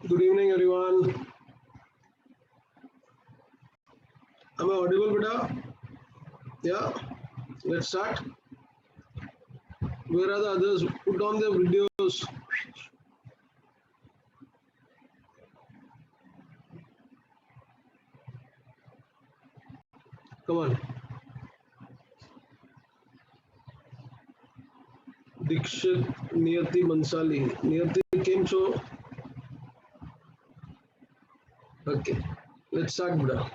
Good evening, everyone. Am I audible, beta? Yeah, let's start. Where are the others? Put on their videos. Come on. Dikshit, Niyati Bansali. Niyati came so. Okay, let's start, beta.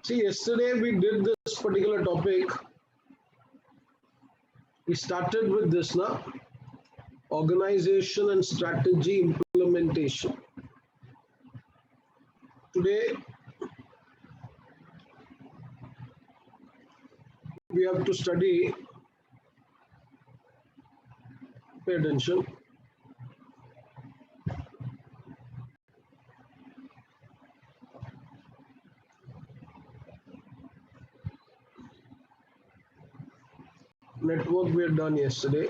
See, yesterday we did this particular topic. We started with this now. Organization and strategy implementation. Today we have to study, pay attention, network we had done yesterday,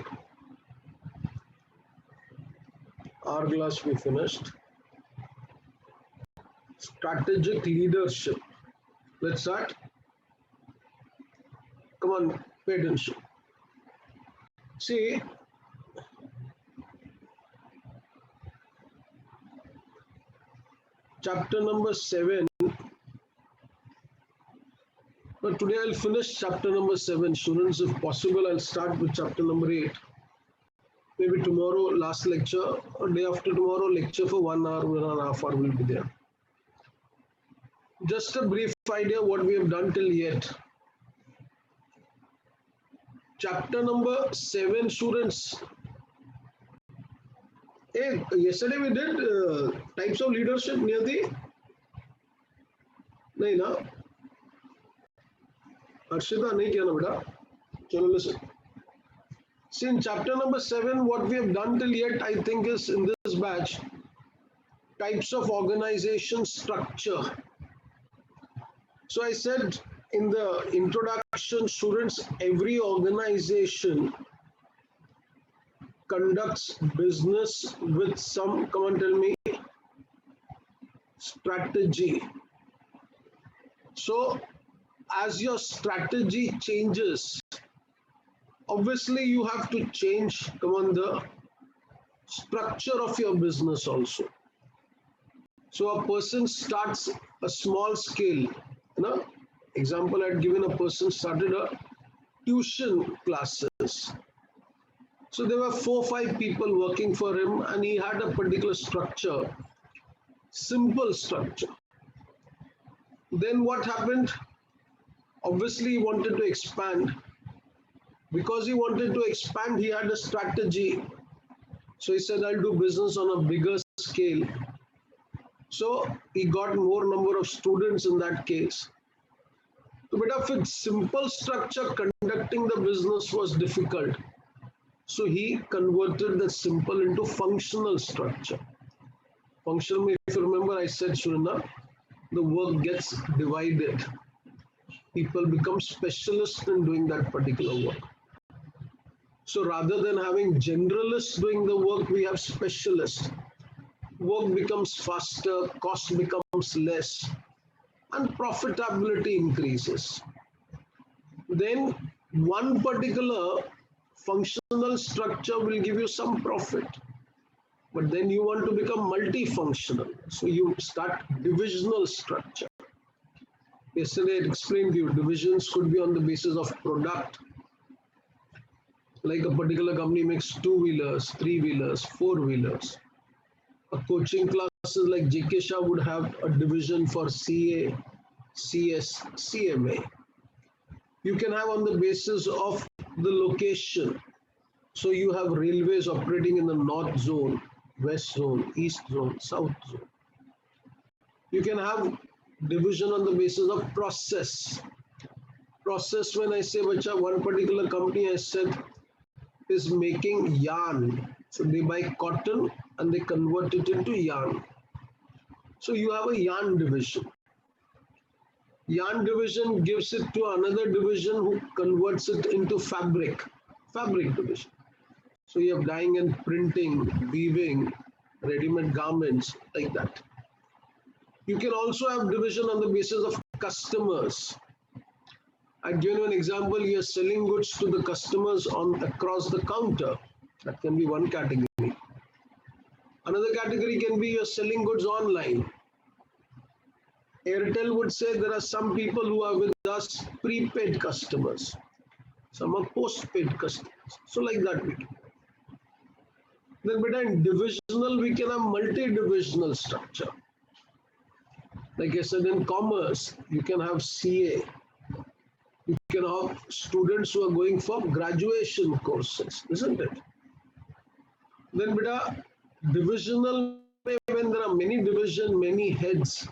hourglass we finished, strategic leadership. Let's start. Come on, pay attention. See, chapter number 7. But today I'll finish chapter number 7. Students, if possible, I'll start with chapter number 8. Maybe tomorrow, last lecture, or day after tomorrow, lecture for 1 hour, 1.5 hours will be there. Just a brief idea what we have done till yet. Chapter number 7, students. Hey, yesterday we did types of leadership, Niyati? नहीं ना? Arshita नहीं किया ना बेटा? चलो listen. See, in chapter number 7, what we have done till yet, I think, is in this batch, types of organization structure. So I said in the introduction, students, every organization conducts business with some, come on, tell me, strategy. So as your strategy changes, obviously you have to change, come on, the structure of your business also. So a person starts a small scale, example I had given, a person started a tuition classes. So there were 4 or 5 people working for him and he had a particular structure, simple structure. Then what happened? Obviously he wanted to expand. Because he wanted to expand, he had a strategy. So he said, I'll do business on a bigger scale. So he got more number of students in that case. So but with simple structure, conducting the business was difficult. So he converted the simple into functional structure. Functional, if you remember, I said, Shurina, the work gets divided. People become specialists in doing that particular work. So rather than having generalists doing the work, we have specialists. Work becomes faster, cost becomes less, and profitability increases. Then one particular functional structure will give you some profit. But then you want to become multifunctional. So you start divisional structure. Yesterday I explained to you, divisions could be on the basis of product. Like a particular company makes 2-wheelers, 3-wheelers, 4-wheelers. A coaching classes like JK Shah would have a division for CA, CS, CMA. You can have on the basis of the location. So you have railways operating in the north zone, west zone, east zone, south zone. You can have division on the basis of process. Process, when I say bacha, one particular company I said is making yarn. So they buy cotton and they convert it into yarn. So you have a yarn division. Yarn division gives it to another division who converts it into fabric division. So you have dyeing and printing, weaving, ready-made garments, like that. You can also have division on the basis of customers. I'll give you an example. You're selling goods to the customers on across the counter. That can be one category. Another category can be you're selling goods online. Airtel would say there are some people who are with us prepaid customers. Some are postpaid customers. So like that we can. Then between divisional, we can have multi-divisional structure. Like I said, in commerce, you can have CA. You can have students who are going for graduation courses, isn't it? Then beta, divisional, when there are many division, many heads.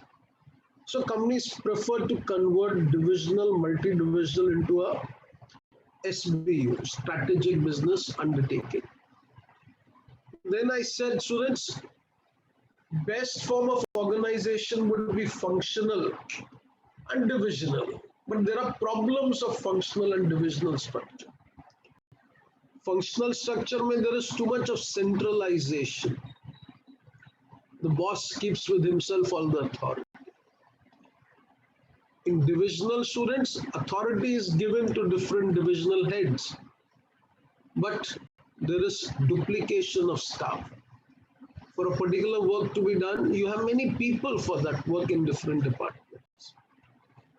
So companies prefer to convert divisional, multi-divisional into a SBU, strategic business undertaking. Then I said, students, best form of organization would be functional and divisional. But there are problems of functional and divisional structure. Functional structure means there is too much of centralization. The boss keeps with himself all the authority. In divisional, students, authority is given to different divisional heads. But there is duplication of staff. For a particular work to be done, you have many people for that work in different departments.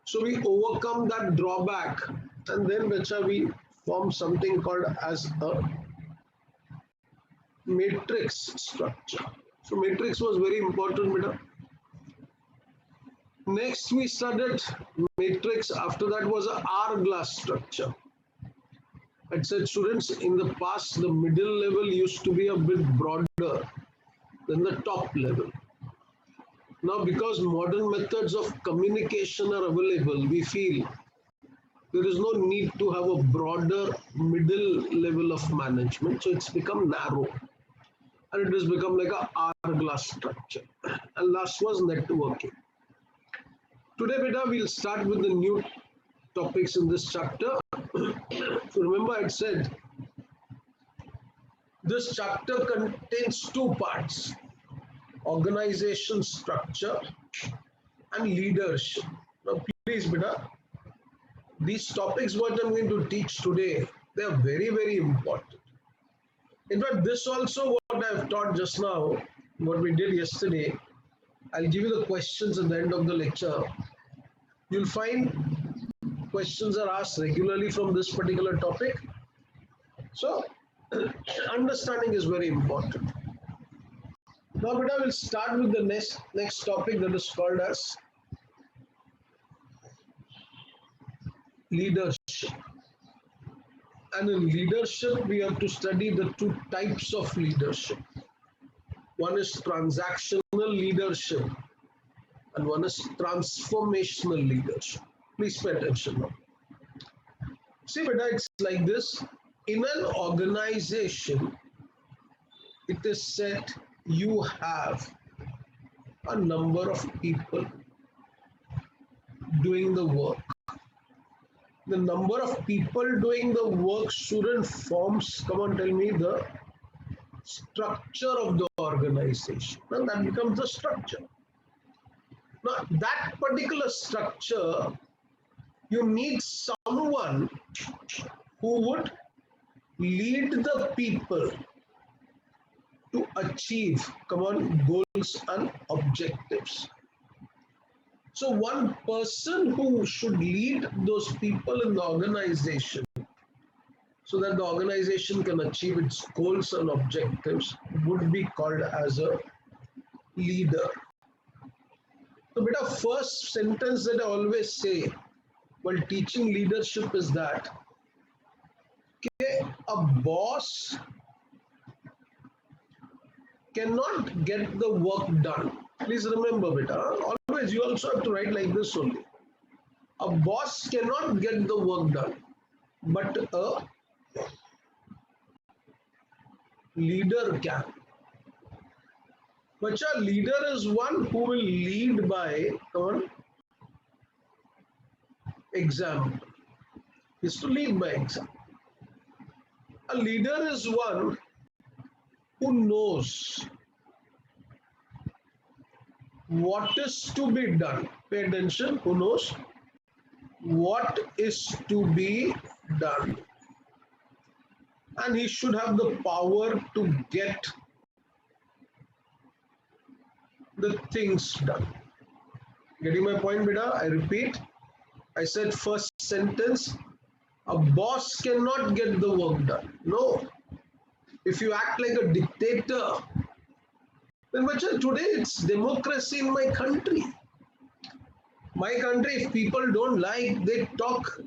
So we overcome that drawback, and then we form something called as a matrix structure. So matrix was very important, beta. Next we studied matrix. After that was a hourglass structure. I said, students, in the past the middle level used to be a bit broader than the top level. Now because modern methods of communication are available, we feel there is no need to have a broader middle level of management. So it's become narrow. And it has become like a hourglass structure. And last was networking. Today, beta, we'll start with the new topics in this chapter. So remember I said, this chapter contains two parts: organization structure and leadership. Now please, beta, these topics what I'm going to teach today, they are very, very important. In fact, this also what I've taught just now, what we did yesterday, I'll give you the questions at the end of the lecture. You'll find questions are asked regularly from this particular topic. So understanding is very important. Now, beta, we'll start with the next topic that is called as leadership. And in leadership, we have to study the two types of leadership. One is transactional leadership and one is transformational leadership. Please pay attention now. See, beta, it's like this. In an organization, it is said you have a number of people doing the work. The number of people doing the work shouldn't forms, come on, tell me, the structure of the organization. And that becomes the structure. Now, that particular structure, you need someone who would lead the people to achieve, goals and objectives. So one person who should lead those people in the organization so that the organization can achieve its goals and objectives would be called as a leader. So beta, first sentence that I always say while teaching leadership is that a boss cannot get the work done. Please remember, beta, always you also have to write like this only. A boss cannot get the work done, but a leader can. But a leader is one who will lead by example. Is to lead by example. A leader is one who knows what is to be done. Pay attention, who knows? What is to be done. And he should have the power to get the things done. Getting my point, beta? I repeat. I said first sentence, a boss cannot get the work done. No. If you act like a dictator, then today it's democracy in my country. My country, if people don't like, they talk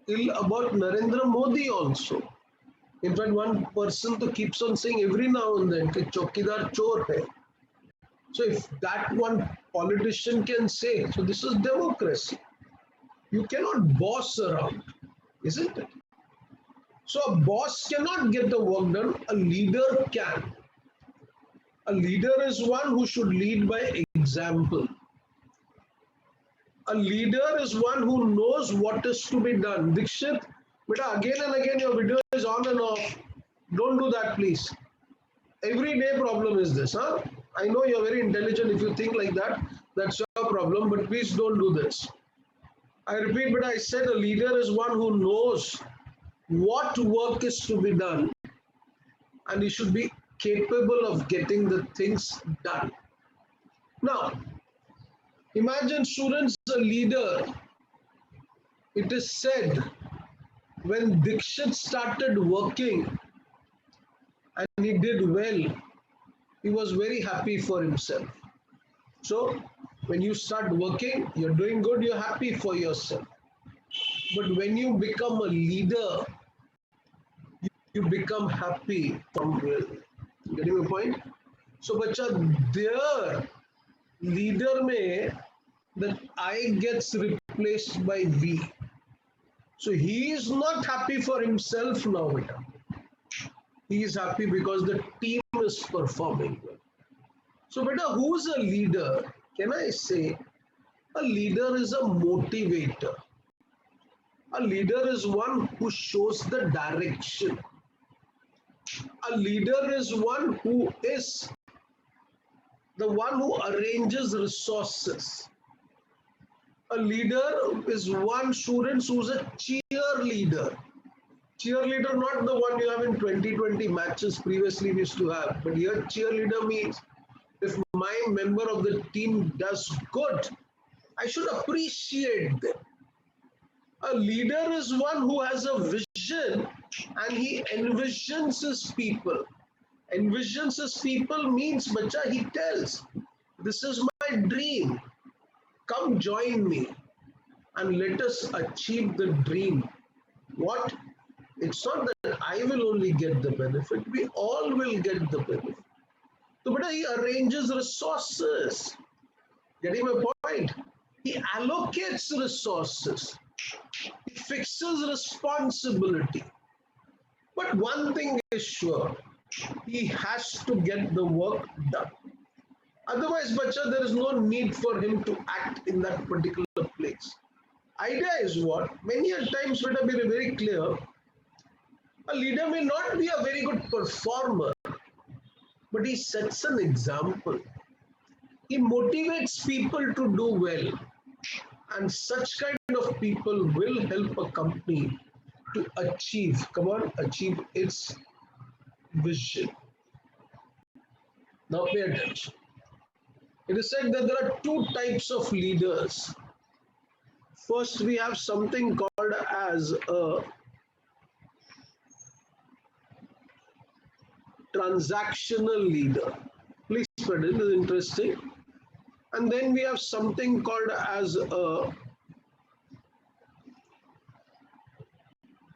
ill about Narendra Modi also. In fact, one person to keeps on saying every now and then, कि चौकीदार चोर है. So if that one politician can say, so this is democracy. You cannot boss around, isn't it? So a boss cannot get the work done, a leader can. A leader is one who should lead by example. A leader is one who knows what is to be done. Dikshit, beta, again and again your video is on and off. Don't do that, please. Everyday problem is this, huh? I know you're very intelligent. If you think like that, that's your problem, but please don't do this. I repeat, but I said a leader is one who knows what work is to be done, and he should be capable of getting the things done. Now, imagine students, a leader. It is said when Dikshit started working and he did well, he was very happy for himself. So, when you start working, you're doing good, you're happy for yourself. But when you become a leader, you become happy from within. Getting my point? So, bacha, their leader may that I gets replaced by V. So he is not happy for himself now, beta. He is happy because the team is performing well. So, beta, who's a leader? Can I say a leader is a motivator? A leader is one who shows the direction. A leader is one who is the one who arranges resources. A leader is one student who's a cheerleader. Cheerleader, not the one you have in 2020 matches previously we used to have, but here cheerleader means if my member of the team does good, I should appreciate them. A leader is one who has a vision and he envisions his people. Envisions his people means, bacha, he tells, this is my dream. Come join me and let us achieve the dream. What? It's not that I will only get the benefit, we all will get the benefit. So, but he arranges resources. Getting my point? He allocates resources. He fixes responsibility. But one thing is sure, he has to get the work done. Otherwise, bacha, there is no need for him to act in that particular place. Idea is what? Many a times, let me be very clear, a leader may not be a very good performer, but he sets an example. He motivates people to do well. And such kind of people will help a company to achieve, achieve its vision. Now pay attention. It is said that there are two types of leaders. First, we have something called as a transactional leader. Please spread it, is interesting. And then we have something called as a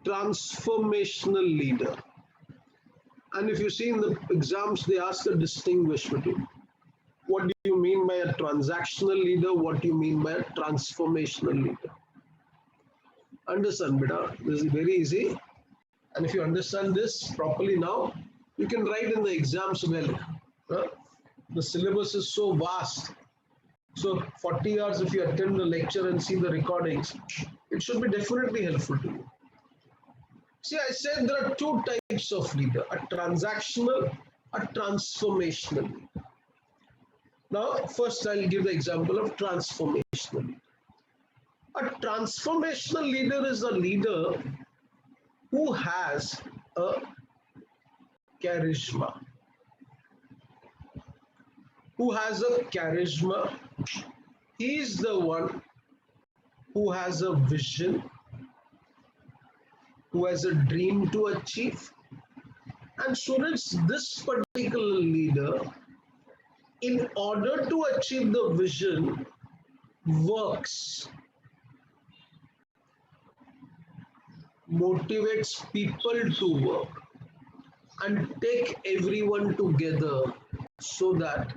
transformational leader. And if you see in the exams, they ask a distinguish between. What do you mean by a transactional leader? What do you mean by a transformational leader? Understand, beta. This is very easy. And if you understand this properly now, you can write in the exams well. The syllabus is so vast. So 40 hours, if you attend the lecture and see the recordings, it should be definitely helpful to you. See, I said there are two types of leader, a transactional, a transformational leader. Now, first I'll give the example of transformational leader. A transformational leader is a leader who has a charisma, who has a charisma. He is the one who has a vision, who has a dream to achieve. And students, this particular leader, in order to achieve the vision, works, motivates people to work, and take everyone together so that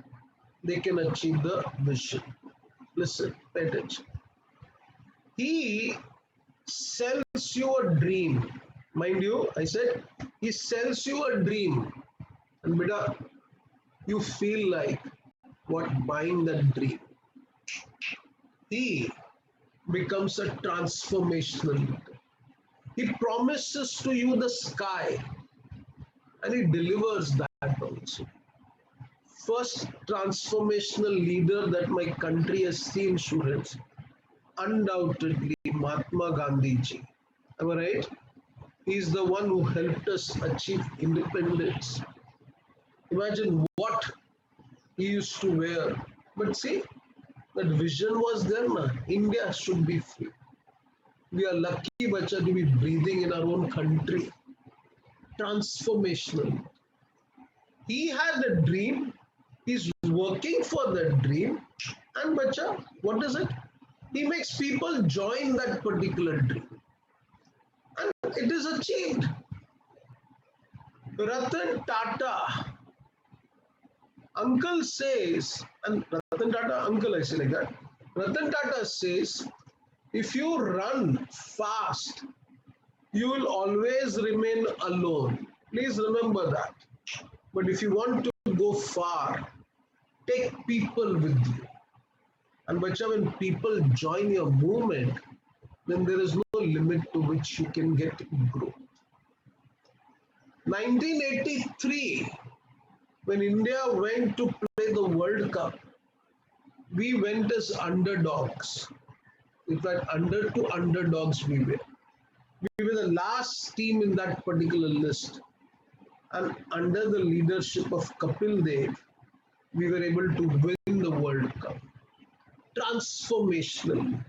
they can achieve the vision. Listen, pay attention. He sells you a dream. Mind you, I said he sells you a dream. And beta, you feel like what buying that dream. He becomes a transformational leader. He promises to you the sky and he delivers that also. First transformational leader that my country has seen, students, undoubtedly Mahatma Gandhi ji. Am I right? He is the one who helped us achieve independence. Imagine what he used to wear. But see, that vision was there. Na? India should be free. We are lucky, bacha, to be breathing in our own country. Transformational. He had a dream. He's working for that dream. And bacha, what is it? He makes people join that particular dream. And it is achieved. Ratan Tata, uncle says, and Ratan Tata, uncle, I say like that. Ratan Tata says, if you run fast, you will always remain alone. Please remember that. But if you want to go far, take people with you. And bacha, when people join your movement, then there is no limit to which you can get growth. 1983, when India went to play the World Cup, we went as underdogs. In fact, under two underdogs we were. We were the last team in that particular list. And under the leadership of Kapil Dev, we were able to win the World Cup. Transformational.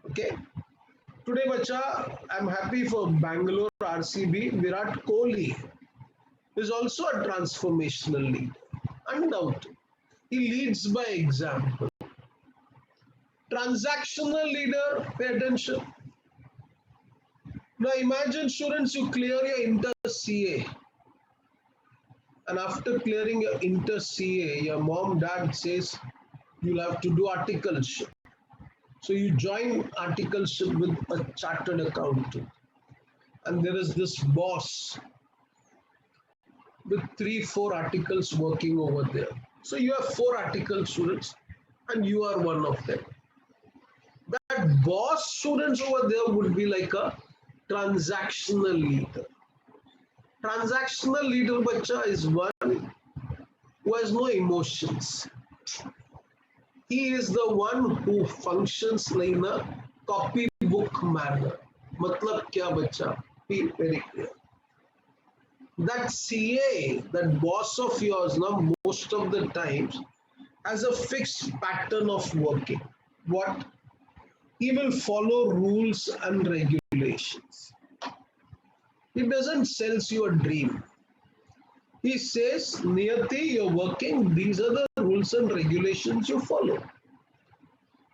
Okay. Today, bacha, I'm happy for Bangalore RCB. Virat Kohli is also a transformational leader. Undoubted. He leads by example. Transactional leader, pay attention. Now imagine, students, you clear your inter CA. And after clearing your inter CA, your mom, dad says you'll have to do articleship. So you join articleship with a chartered accountant. And there is this boss with 3-4 articles working over there. So you have 4 article students and you are one of them. That boss students over there would be like a transactional leader. Transactional leader, bacha, is one who has no emotions. He is the one who functions like in a copybook manner. Matlab kya, bacha? Be very clear. That CA, that boss of yours, now most of the times has a fixed pattern of working. What? He will follow rules and regulations. He doesn't sell you a dream. He says, Niyati, you're working, these are the rules and regulations you follow.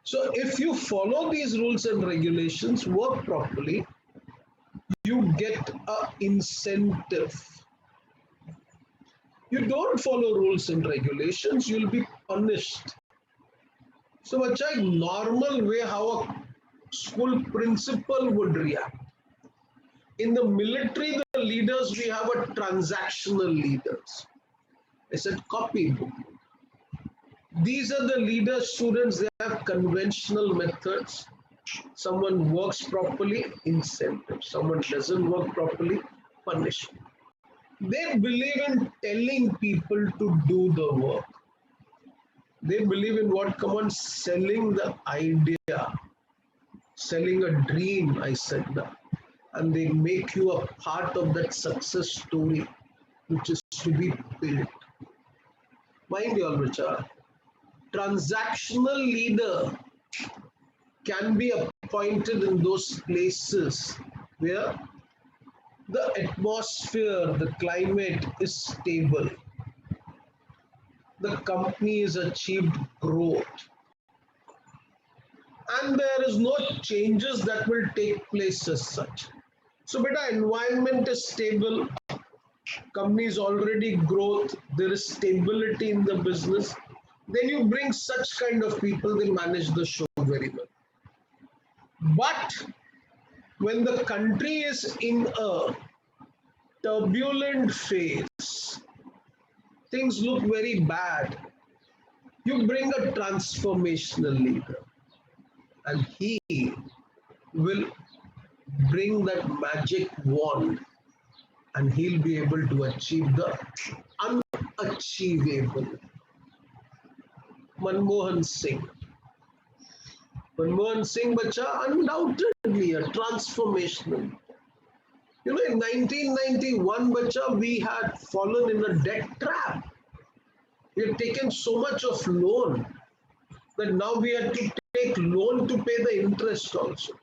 So if you follow these rules and regulations, work properly, you get an incentive. You don't follow rules and regulations, you'll be punished. So, bacha, normal way how a school principal would react. In the military, the leaders, we have a transactional leaders. I said copybook. These are the leaders, students, they have conventional methods. Someone works properly, incentive. Someone doesn't work properly, punishment. They believe in telling people to do the work. They believe in what? Come on, selling the idea, selling a dream, I said that. And they make you a part of that success story which is to be built. Mind you, Alricha, transactional leader can be appointed in those places where the atmosphere, the climate is stable, the company has achieved growth, and there is no changes that will take place as such. So, beta, environment is stable, company is already growth, there is stability in the business. Then you bring such kind of people, they manage the show very well. But when the country is in a turbulent phase, things look very bad, you bring a transformational leader, and he will bring that magic wand, and he'll be able to achieve the unachievable. Manmohan Singh. Manmohan Singh, bacha, undoubtedly a transformational. You know, in 1991, bacha, we had fallen in a debt trap. We had taken so much of loan that now we had to take loan to pay the interest also.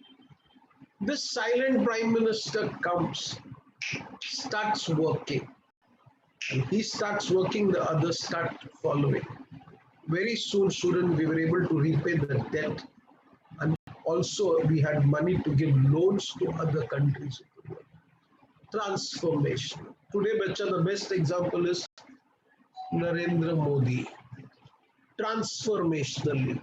This silent prime minister comes, starts working, and he starts working, the others start following. Very soon, student, we were able to repay the debt, and also we had money to give loans to other countries. Transformation. Today, bacha, the best example is Narendra Modi. Transformational.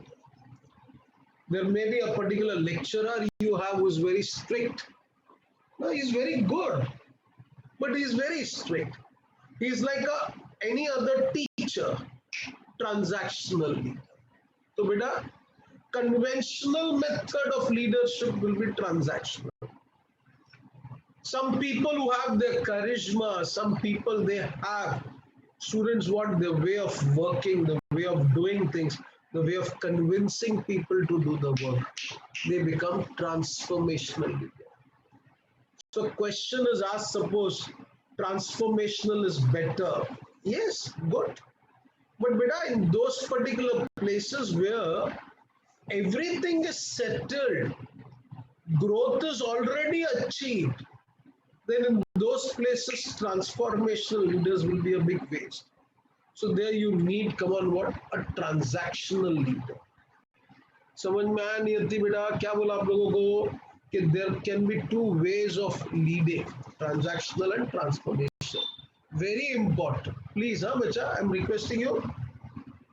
There may be a particular lecturer you have who is very strict. No, he's very good, but he's very strict. He's like any other teacher, transactional. So, beta, conventional method of leadership will be transactional. Some people who have their charisma, some people they have students what their way of working, the way of doing things, the way of convincing people to do the work. They become transformational leaders. So question is asked, suppose transformational is better. Yes, good. But beta, in those particular places where everything is settled, growth is already achieved, then in those places, transformational leaders will be a big waste. So there you need, come on, what? A transactional leader. समझ में आया नियति बेटा क्या बोला आप लोगों को कि there can be two ways of leading, transactional and transformation. Very important. Please, bacha, I'm requesting you.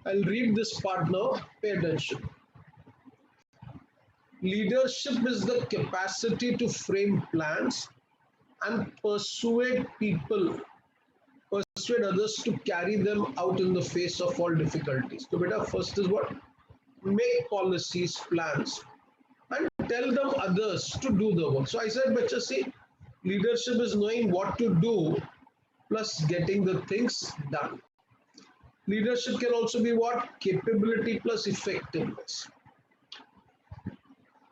I'll read this part now. Pay attention. Leadership is the capacity to frame plans and persuade others to carry them out in the face of all difficulties. So, beta, first is what? Make policies, plans, and tell them others to do the work. So, I said, bacha, see, leadership is knowing what to do plus getting the things done. Leadership can also be what? Capability plus effectiveness.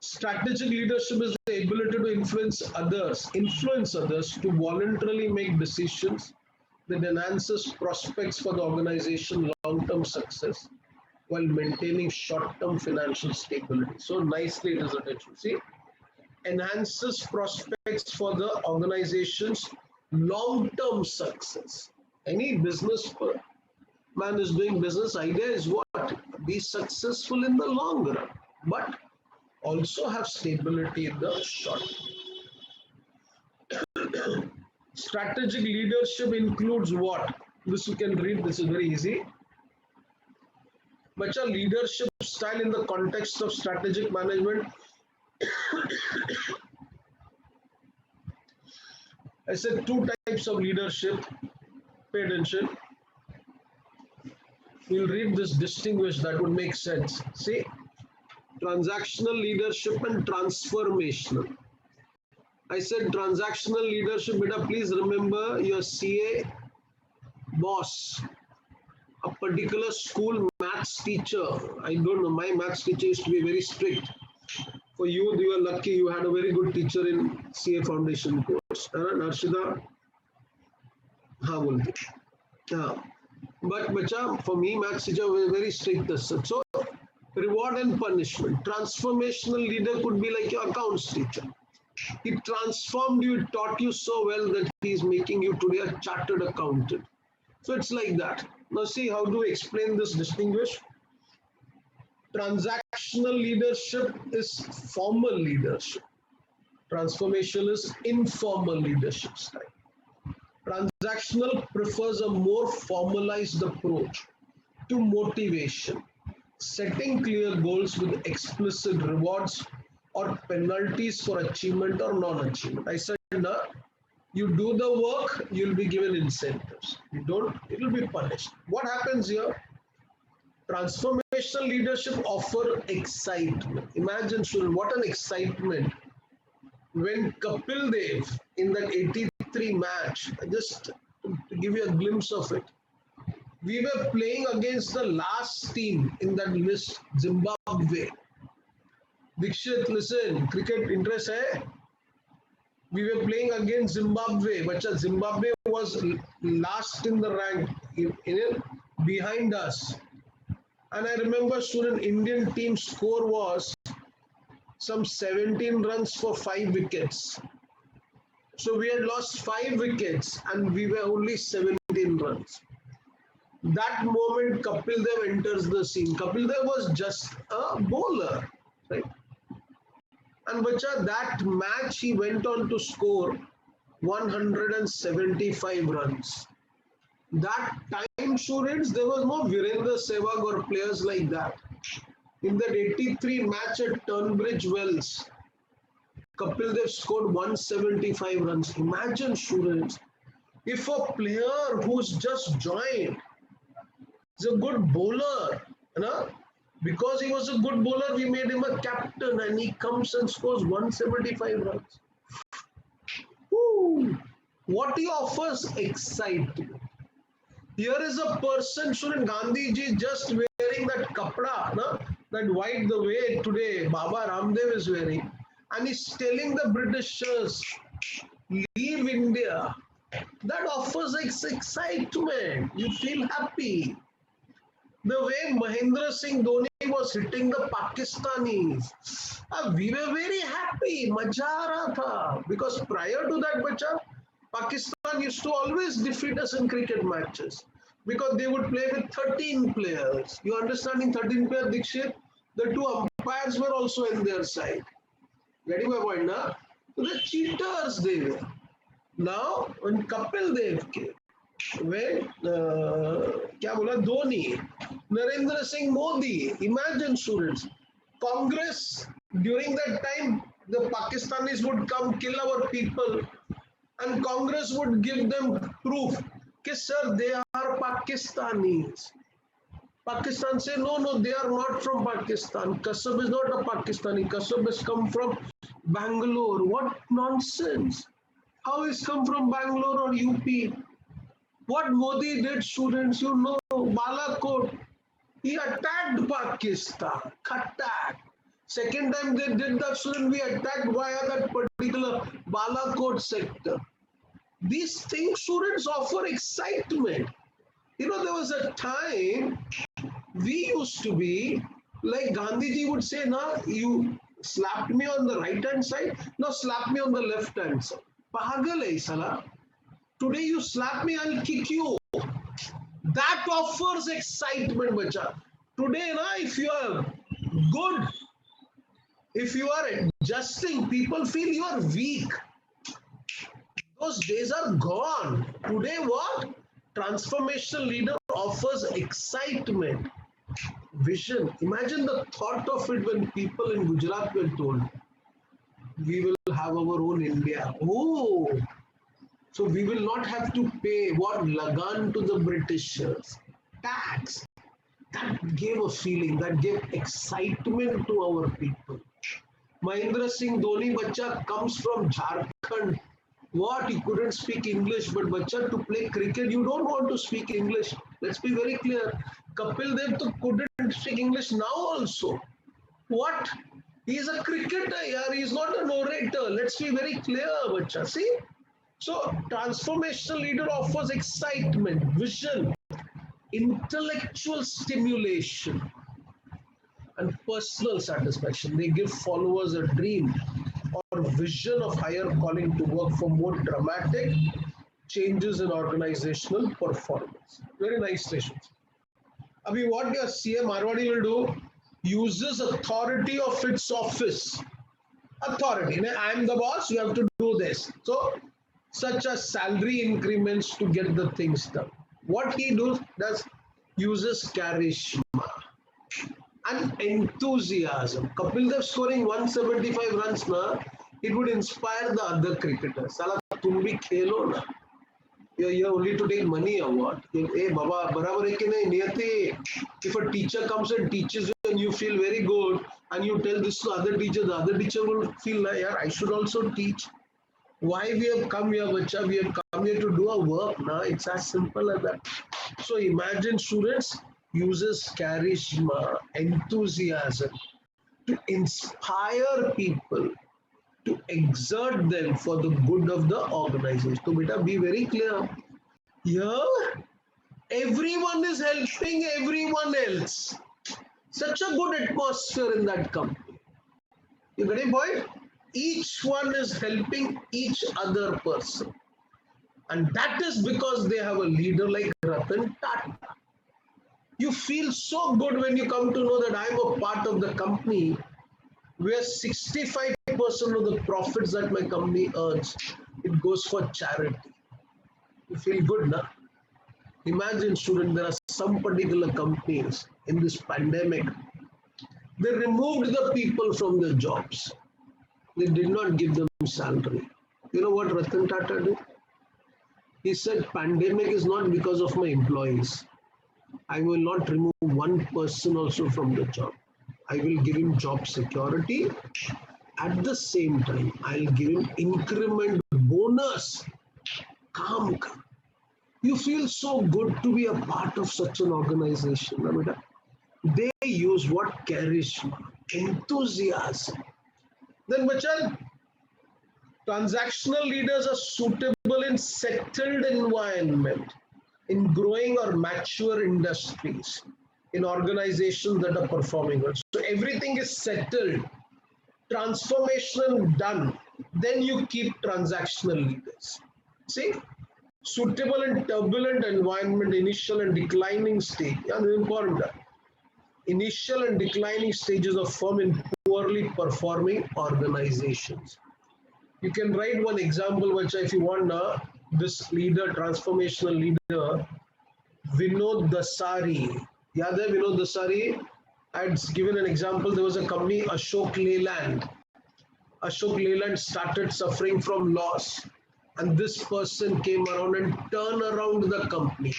Strategic leadership is the ability to influence others to voluntarily make decisions that enhances prospects for the organization long-term success while maintaining short-term financial stability. So nicely it is attention. See, enhances prospects for the organization's long-term success. Any business man is doing business, idea is what? Be successful in the long run, but also have stability in the short term. Strategic leadership includes what? This you can read, this is very easy. But a leadership style in the context of strategic management. I said two types of leadership. Pay attention. We'll read this distinguished, that would make sense. See, transactional leadership and transformational. I said transactional leadership, beta, please remember your CA boss, a particular school math maths teacher, I don't know, my maths teacher used to be very strict. For you, you are lucky you had a very good teacher in CA foundation course. Narshida, हाँ बोलते हाँ. But bacha, for me, maths teacher was very strict as such. So reward and punishment. Transformational leader could be like your accounts teacher. He transformed you, taught you so well that he is making you today a chartered accountant. So it's like that. Now see, how do we explain this distinguish? Transactional leadership is formal leadership. Transformational is informal leadership style. Transactional prefers a more formalized approach to motivation, setting clear goals with explicit rewards or penalties for achievement or non-achievement. I said, no, you do the work, you'll be given incentives. You don't, it will be punished. What happens here? Transformational leadership offer excitement. Imagine, student, what an excitement when Kapil Dev in that 83 match, just to give you a glimpse of it, we were playing against the last team in that list, Zimbabwe. Dikshit, listen, cricket interest hai? We were playing against Zimbabwe, but Zimbabwe was last in the rank, behind us. And I remember, student, Indian team score was some 17 runs for 5 wickets. So we had lost 5 wickets and we were only 17 runs. That moment Kapil Dev enters the scene. Kapil Dev was just a bowler, right? And bacha, that match he went on to score 175 runs. That time, students, there was no Virendra Sehwag or players like that. In that 83 match at Tunbridge Wells, Kapil Dev scored 175 runs. Imagine, students, if a player who's just joined is a good bowler, you know, because he was a good bowler, we made him a captain and he comes and scores 175 runs. Woo. What he offers? Excitement. Here is a person, student, Gandhiji, just wearing that kapda, no? That white, the way today Baba Ramdev is wearing, and he's telling the Britishers, leave India. That offers excitement. You feel happy. The way Mahendra Singh Dhoni was hitting the Pakistanis, we were very happy. Maja aa raha tha. Because prior to that, bacha, Pakistan used to always defeat us in cricket matches because they would play with 13 players. You understanding 13 players, Dikshit? The 2 umpires were also in their side. Getting my point, na? So the cheaters they were. Now, when Kapil Dev came, when Dhoni, Narendra Singh Modi, imagine, students, Congress during that time, the Pakistanis would come kill our people, and Congress would give them proof that, sir, they are Pakistanis. Pakistan say, no, they are not from Pakistan. Kasab is not a Pakistani. Kasab has come from Bangalore. What nonsense. How is come from Bangalore or UP? What Modi did, students, you know, Balakot. He attacked Pakistan. Attacked. Second time they did that, student, we attacked via that particular Balakot sector. These things, students, offer excitement. You know, there was a time we used to be, like Gandhiji would say, nah, you slapped me on the right hand side, now slap me on the left hand side. Pagal hai sala. Today you slap me, I'll kick you. That offers excitement, bacha. Today, na, if you are good, if you are adjusting, people feel you are weak. Those days are gone. Today, what? Transformational leader offers excitement, vision. Imagine the thought of it when people in Gujarat were told, we will have our own India. Oh, so we will not have to pay what lagan to the Britishers, tax. That gave a feeling, that gave excitement to our people. Mahendra Singh Dhoni bacha comes from Jharkhand. What? He couldn't speak English, but bacha, to play cricket, you don't want to speak English. Let's be very clear. Kapil Dev couldn't speak English now also. What? He is a cricketer, yaar. He is not an orator. Let's be very clear, bacha. See? So, transformational leader offers excitement, vision, intellectual stimulation, and personal satisfaction. They give followers a dream or vision of higher calling to work for more dramatic changes in organizational performance. Very nice stations. Abhi, what your CM Marwadi will do, uses authority of its office. Authority. I am the boss, you have to do this. So, such as salary increments to get the things done. What he does uses charisma and enthusiasm. Kapil Dev scoring 175 runs, na, it would inspire the other cricketers. Sala, tum bhi khelo na. You're here only to take money or what? Hey, Baba, barabar hai ki nahi, niyati. If a teacher comes and teaches you and you feel very good and you tell this to the other teacher will feel like, yeah, I should also teach. Why we have come here, bacha? We have come here to do our work. Na? It's as simple as that. So imagine students uses charisma, enthusiasm to inspire people, to exert them for the good of the organization. So beta, be very clear. Here, everyone is helping everyone else. Such a good atmosphere in that company. You getting point? Each one is helping each other person. And that is because they have a leader like Ratan Tata. You feel so good when you come to know that I'm a part of the company where 65% of the profits that my company earns, it goes for charity. You feel good, na? Imagine, student, there are some particular companies in this pandemic, they removed the people from their jobs. They did not give them salary. You know what Ratan Tata did? He said, pandemic is not because of my employees. I will not remove one person also from the job. I will give him job security. At the same time, I'll give him increment bonus. Calm. You feel so good to be a part of such an organization. They use what? Charisma, enthusiasm. Then, Bachan, transactional leaders are suitable in settled environment, in growing or mature industries, in organizations that are performing well. So everything is settled, transformation done. Then you keep transactional leaders. See, suitable in turbulent environment, initial and declining stage. Yeah, important. Initial and declining stages of firm in poorly performing organizations. You can write one example, which if you want, this leader, transformational leader, Vinod Dasari. Yeah, there, Vinod Dasari. I had given an example. There was a company, Ashok Leyland. Ashok Leyland started suffering from loss. And this person came around and turned around the company.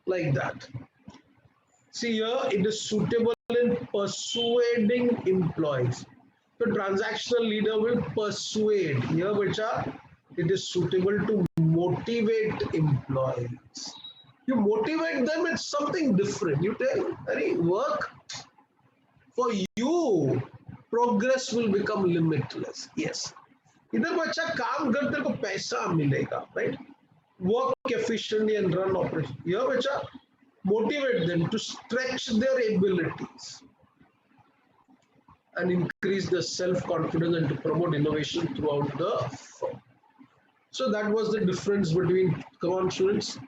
Like that. See here, it is suitable in persuading employees. The transactional leader will persuade. Here, bacha, it is suitable to motivate employees. You motivate them, it's something different. You tell, hey, work for you, progress will become limitless. Yes. इधर बच्चा काम कर तेरे को पैसा मिलेगा, right? Work efficiently and run operation. Here, बच्चा, motivate them to stretch their abilities and increase the self-confidence and to promote innovation throughout the firm. So that was the difference between, come on students,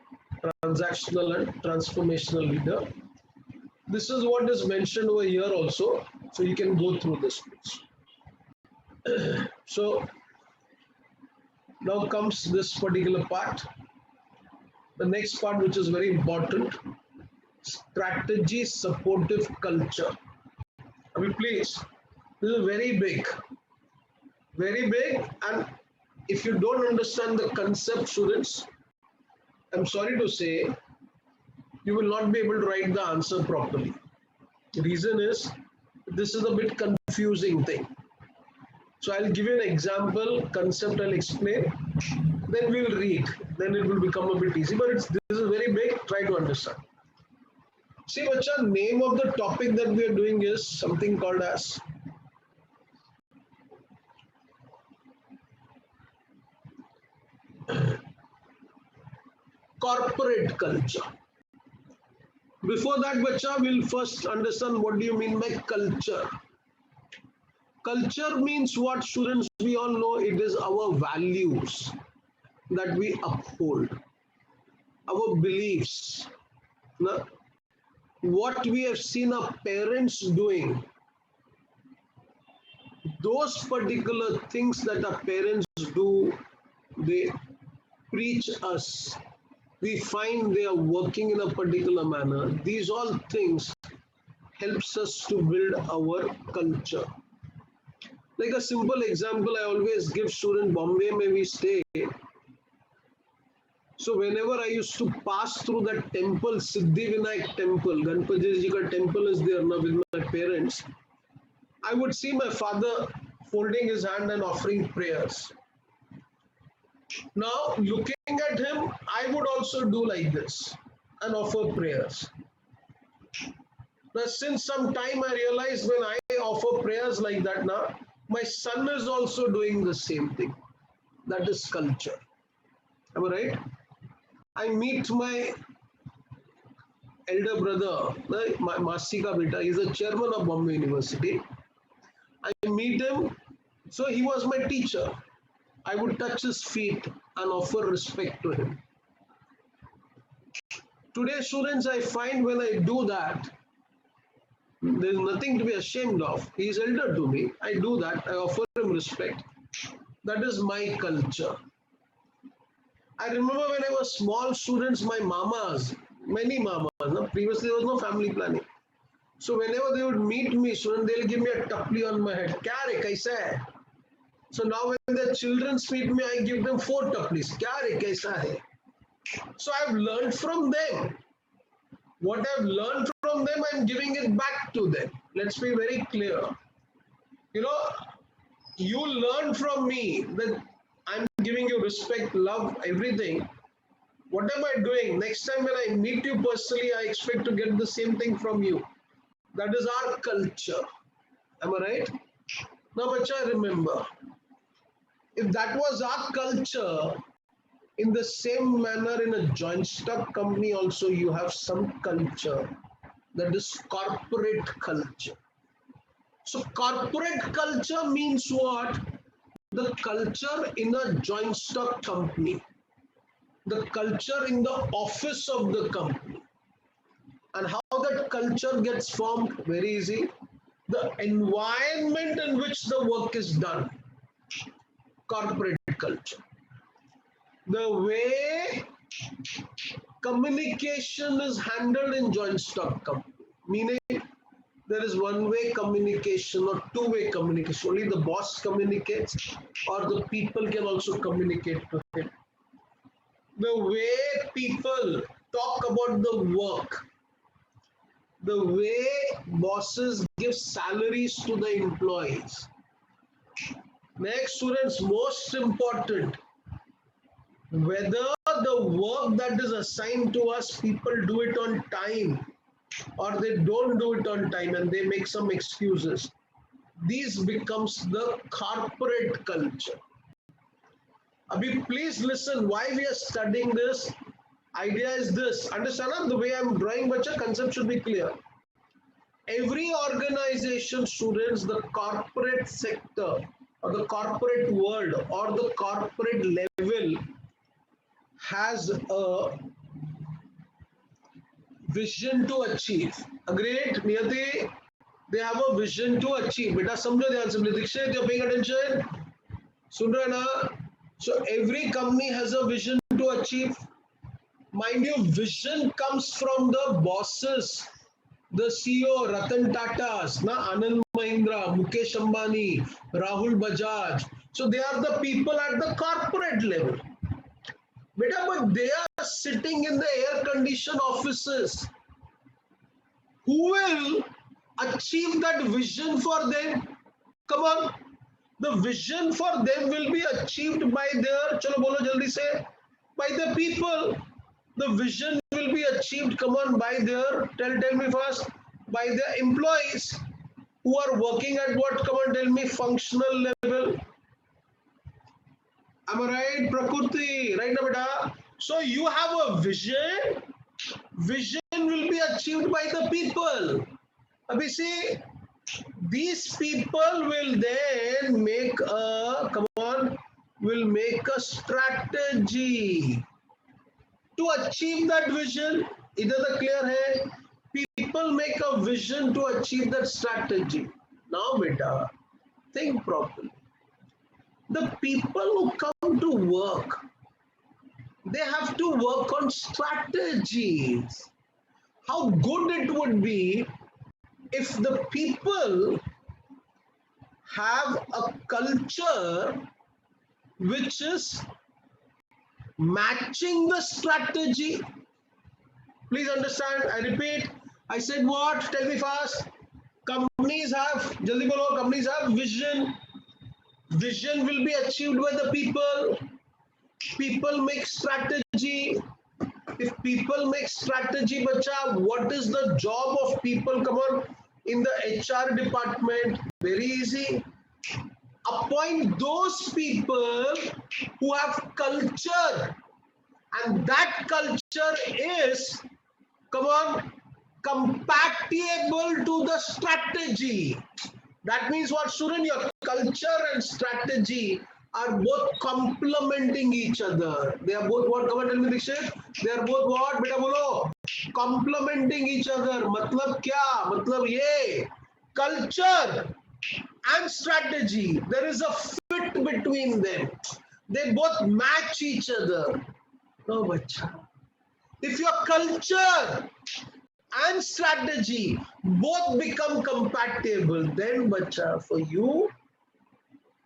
transactional and transformational leader. This is what is mentioned over here also. So you can go through this please. So now comes this particular part. The next part, which is very important, strategy supportive culture. I mean, please, this is very big, and if you don't understand the concept, students, I'm sorry to say, you will not be able to write the answer properly. The reason is, this is a bit confusing thing. So I'll give you an example, concept I'll explain, then we'll read. then it will become a bit easy. But this is very big. Try to understand. See, bacha, name of the topic that we are doing is something called as corporate culture. Before that, bacha, we'll first understand what do you mean by culture. Culture means what, students? We all know it is our values that we uphold, our beliefs, na? What we have seen our parents doing, those particular things that our parents do, they preach us. We find they are working in a particular manner. These all things helps us to build our culture. Like a simple example I always give students, Bombay may we stay. So whenever I used to pass through that temple, Siddhivinayak temple, Ganpati Ji ka temple is there now with my parents, I would see my father folding his hand and offering prayers. Now looking at him, I would also do like this and offer prayers. Now since some time I realized when I offer prayers like that now, my son is also doing the same thing. That is culture. Am I right? I meet my elder brother, my Masi ka beta, he's a chairman of Bombay University. I meet him, so he was my teacher. I would touch his feet and offer respect to him. Today, students, I find when I do that, there's nothing to be ashamed of. He is elder to me. I do that. I offer him respect. That is my culture. I remember when I was small, students, my mamas, many mamas, no? Previously there was no family planning. So whenever they would meet me, students, they'll give me a tapli on my head. Kya re, kaisa hai? So now when the children meet me, I give them 4 taplis. Kya re, kaisa hai? So I've learned from them. What I've learned from them, I'm giving it back to them. Let's be very clear. You know, you learn from me that I'm giving you respect, love, everything. What am I doing? Next time when I meet you personally, I expect to get the same thing from you. That is our culture. Am I right? Now, bacha, remember, if that was our culture, in the same manner, in a joint stock company also, you have some culture. That is corporate culture. So corporate culture means what? The culture in a joint stock company. The culture in the office of the company. And how that culture gets formed? Very easy. The environment in which the work is done. Corporate culture. The way communication is handled in joint stock company, meaning there is one-way communication or two-way communication. Only the boss communicates or the people can also communicate to him. The way people talk about the work, the way bosses give salaries to the employees. Next, students, most important, whether the work that is assigned to us, people do it on time or they don't do it on time and they make some excuses. These becomes the corporate culture. Abhi, please listen why we are studying this. Idea is this. Understand the way I'm drawing, bacha, concept should be clear. Every organization, students, the corporate sector or the corporate world or the corporate level has a vision to achieve. Agreed, Niyati? They have a vision to achieve. Beta, samjho dhyan se. Dikshit, you're paying attention? Sun rahe na? So every company has a vision to achieve. Mind you, vision comes from the bosses, the CEO, Ratan Tata's, Anand Mahindra, Mukesh Ambani, Rahul Bajaj. So they are the people at the corporate level. Beta, but they are sitting in the air-conditioned offices. Who will achieve that vision for them? Come on. The vision for them will be achieved by their, chalo bolo jaldi se, By the people. The vision will be achieved, come on, by their, tell me fast, by the employees who are working at what, come on, tell me, functional level. Am I right, Prakriti? Right now, beta? So you have a vision. Vision will be achieved by the people. Abhi see, these people will then make a, come on, will make a strategy to achieve that vision. Either the clear hai, people make a vision to achieve that strategy. Now beta, think properly. The people who come to work, they have to work on strategies. How good it would be if the people have a culture which is matching the strategy. Please understand, I repeat, I said what? Tell me fast. Companies have, jaldi bolo, companies have vision. Vision will be achieved by the people. People make strategy. If people make strategy, bacha, what is the job of people? Come on, in the HR department, very easy. Appoint those people who have culture, and that culture is, come on, compatible to the strategy. That means what, student? Your culture and strategy are both complementing each other. They are both what? Come on, tell me, Dikshit. They are both what? Beta bolo. Complementing each other. Matlab kya? Matlab ye. Culture and strategy. There is a fit between them. They both match each other. No, bacha. If your culture and strategy both become compatible, then bacha, for you,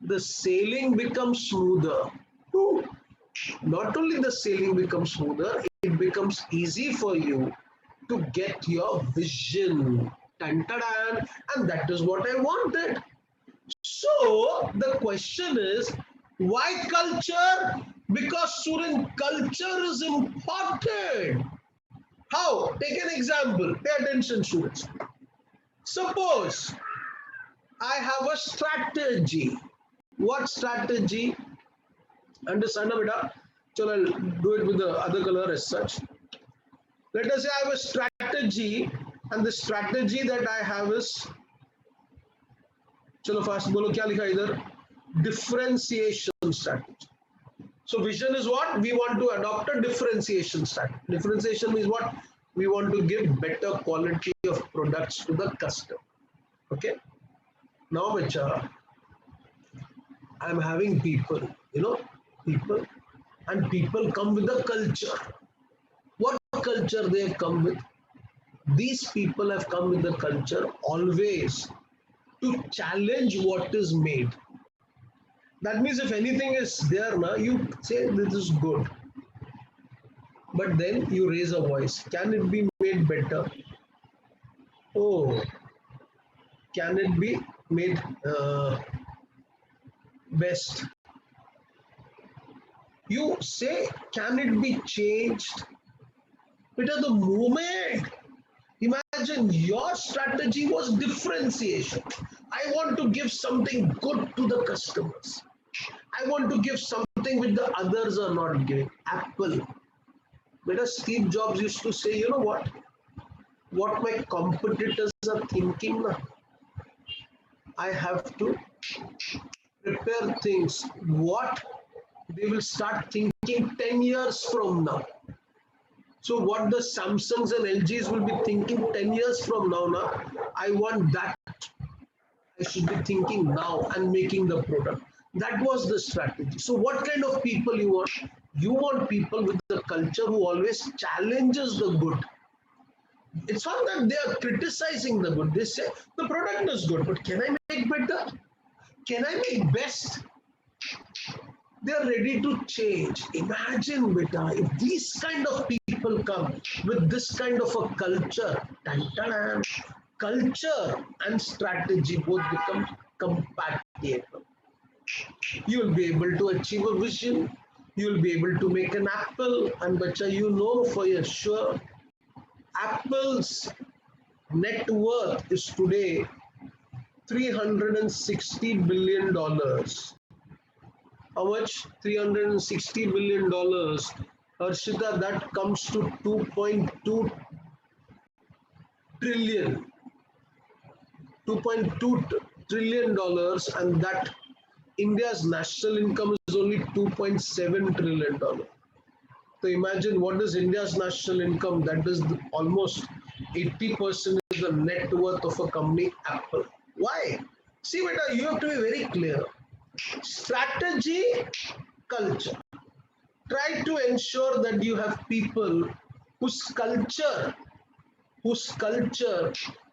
the sailing becomes smoother. Not only the sailing becomes smoother, it becomes easy for you to get your vision. Tan, tadan, and that is what I wanted. So the question is, why culture? Because student, culture is important. How? Take an example. Pay attention, students. Suppose I have a strategy. What strategy? Understand, beta? So I'll do it with the other color as such. Let us say I have a strategy, and the strategy that I have is, chalo fast bolo, kya likha idhar? Differentiation strategy. So vision is what? We want to adopt a differentiation strategy. Differentiation means what? We want to give better quality of products to the customer. Okay. Now, bacha, I'm having people, people, and people come with a culture. What culture they have come with? These people have come with the culture always to challenge what is made. That means if anything is there, now you say this is good. But then you raise a voice. Can it be made better? Oh, can it be made best? You say, can it be changed? But at the moment, imagine your strategy was differentiation. I want to give something good to the customers. I want to give something which the others are not giving. Apple. But Steve Jobs used to say, you know what? What my competitors are thinking now, I have to prepare things. What they will start thinking 10 years from now. So what the Samsungs and LGs will be thinking 10 years from now, I want that. I should be thinking now and making the product. That was the strategy. So what kind of people you want? You want people with the culture who always challenges the good. It's not that they are criticizing the good. They say the product is good, but can I make better? Can I make best? They are ready to change. Imagine, beta, if these kind of people come with this kind of a culture, culture and strategy both become compatible. You will be able to achieve a vision. You'll be able to make an Apple, and bacha, you know for sure, Apple's net worth is today $360 billion. How much? $360 billion. Harshita, that comes to 2.2 trillion. $2.2 trillion, and that India's national income is only $2.7 trillion. So imagine what is India's national income. That is almost 80% is the net worth of a company, Apple. Why? See, beta, you have to be very clear. Strategy, culture. Try to ensure that you have people whose culture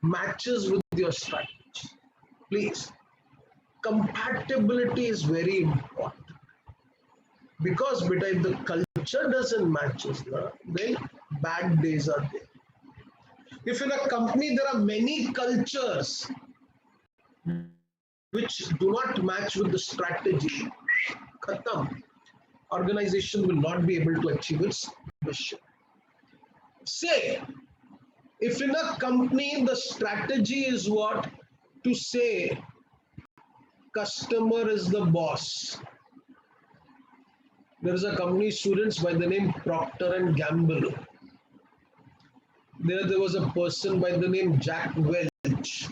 matches with your strategy. Please. Compatibility is very important. Because beta, if the culture doesn't match, then bad days are there. If in a company there are many cultures which do not match with the strategy, khatam, organization will not be able to achieve its mission. Say, if in a company the strategy is what? To say customer is the boss. There is a company, students, by the name Procter and Gamble. There was a person by the name Jack Welch.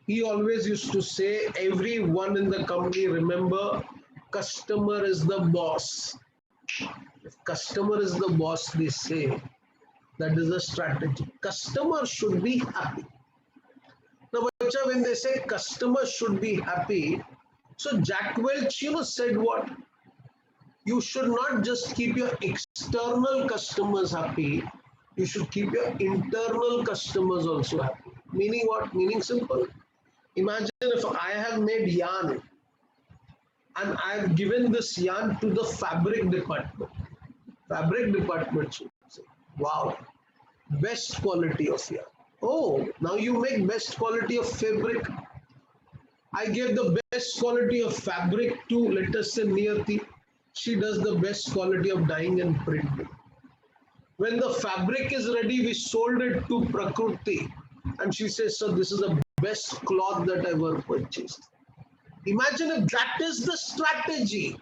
He always used to say, everyone in the company, remember, customer is the boss. If customer is the boss, they say, that is the strategy. Customer should be happy. Now, when they say customer should be happy, so Jack Welch, said what? You should not just keep your external customers happy, you should keep your internal customers also happy. Meaning what? Meaning simple. Imagine if I have made yarn and I have given this yarn to the fabric department. Fabric department should say, wow, best quality of yarn. Oh, now you make best quality of fabric. I gave the best quality of fabric to, let us say, Niyati. She does the best quality of dyeing and printing. When the fabric is ready, we sold it to Prakruti. And she says, so this is the best cloth that I ever purchased. Imagine if that is the strategy,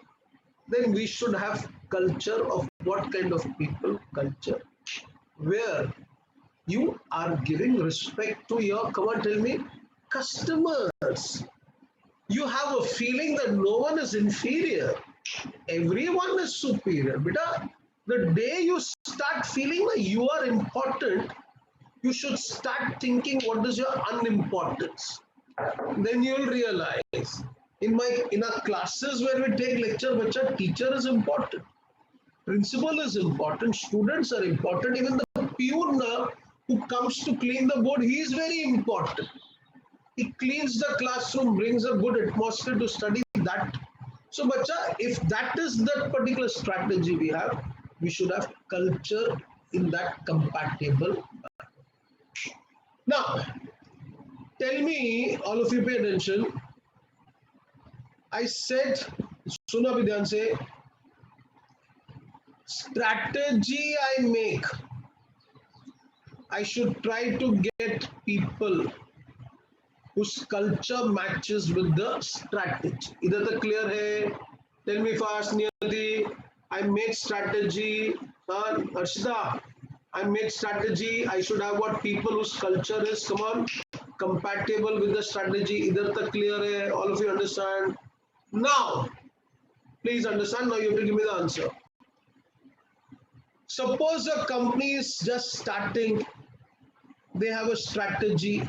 then we should have culture of what kind of people? Culture. Where you are giving respect to your, come on, tell me, customers. You have a feeling that no one is inferior. Everyone is superior. Beta, the day you start feeling like you are important, you should start thinking what is your unimportance. Then you'll realize in our classes where we take lecture, bacha, teacher is important, principal is important, students are important, even the peon who comes to clean the board, he is very important. He cleans the classroom, brings a good atmosphere to study that. So, bacha, if that is the particular strategy we have, we should have culture in that compatible. Now, tell me, all of you pay attention. I said, Suna Vidyan say, strategy I make, I should try to get people whose culture matches with the strategy. Either the clear hai? Tell me fast, Niyati. I made strategy. Arshita, I made strategy. I should have what? People whose culture is, come on, compatible with the strategy. Either the clear hai? All of you understand? Now, please understand. Now you have to give me the answer. Suppose a company is just starting. They have a strategy.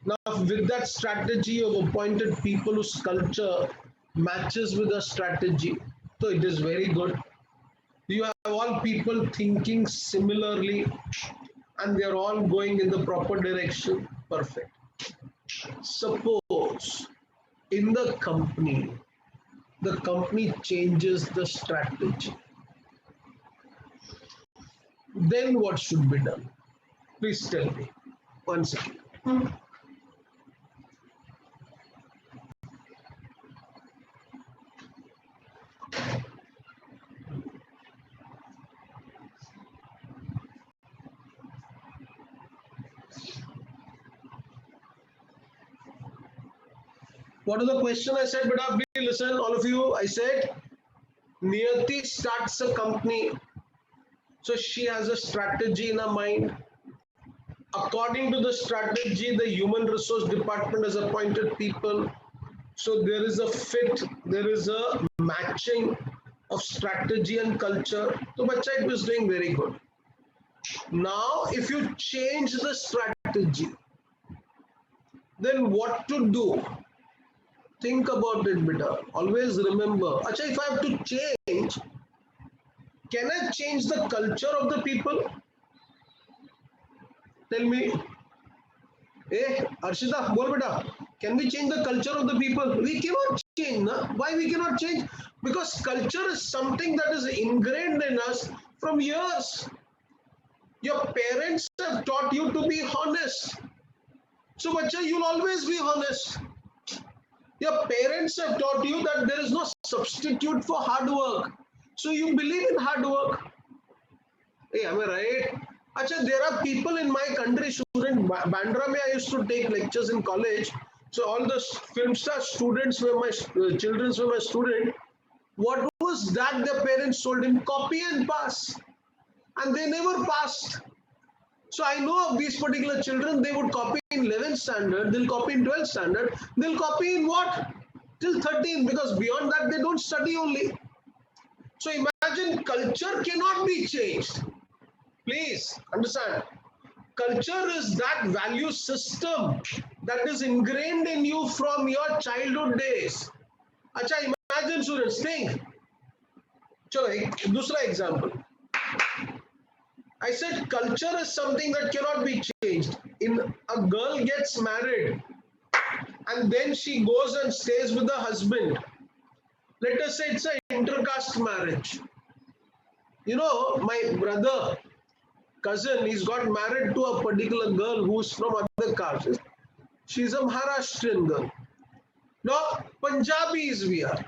Now, with that strategy, you have appointed people whose culture matches with the strategy. So it is very good. You have all people thinking similarly and they are all going in the proper direction. Perfect. Suppose in the company changes the strategy. Then what should be done? Please tell me. 1 second. What is the question I said? But please listen, all of you. I said Niyati starts a company, so she has a strategy in her mind. According to the strategy, the human resource department has appointed people. So there is a fit, there is a matching of strategy and culture. So bacha, it was doing very good. Now, if you change the strategy, then what to do? Think about it, beta. Always remember. Acha, if I have to change, can I change the culture of the people? Tell me. Hey, Arshita, bol beta. Can we change the culture of the people? We cannot change. Na? Why we cannot change? Because culture is something that is ingrained in us from years. Your parents have taught you to be honest. So, bacha, you'll always be honest. Your parents have taught you that there is no substitute for hard work. So, you believe in hard work. Hey, am I right? Acha, there are people in my country, student Bandra mein I used to take lectures in college. So all the film star students were my children were my student. What was that their parents told him? Copy and pass, and they never passed. So I know of these particular children. They would copy in 11th standard. They'll copy in 12th standard. They'll copy in what? Till 13, because beyond that they don't study only. So imagine culture cannot be changed. Please understand, culture is that value system that is ingrained in you from your childhood days. Acha, imagine students, think. Chalo, दूसरा example. I said culture is something that cannot be changed. In a girl gets married and then she goes and stays with the husband. Let us say it's an intercaste marriage. You know, my brother, cousin, he's got married to a particular girl who's from other caste. She's a Maharashtrian girl. Now, Punjabis we are.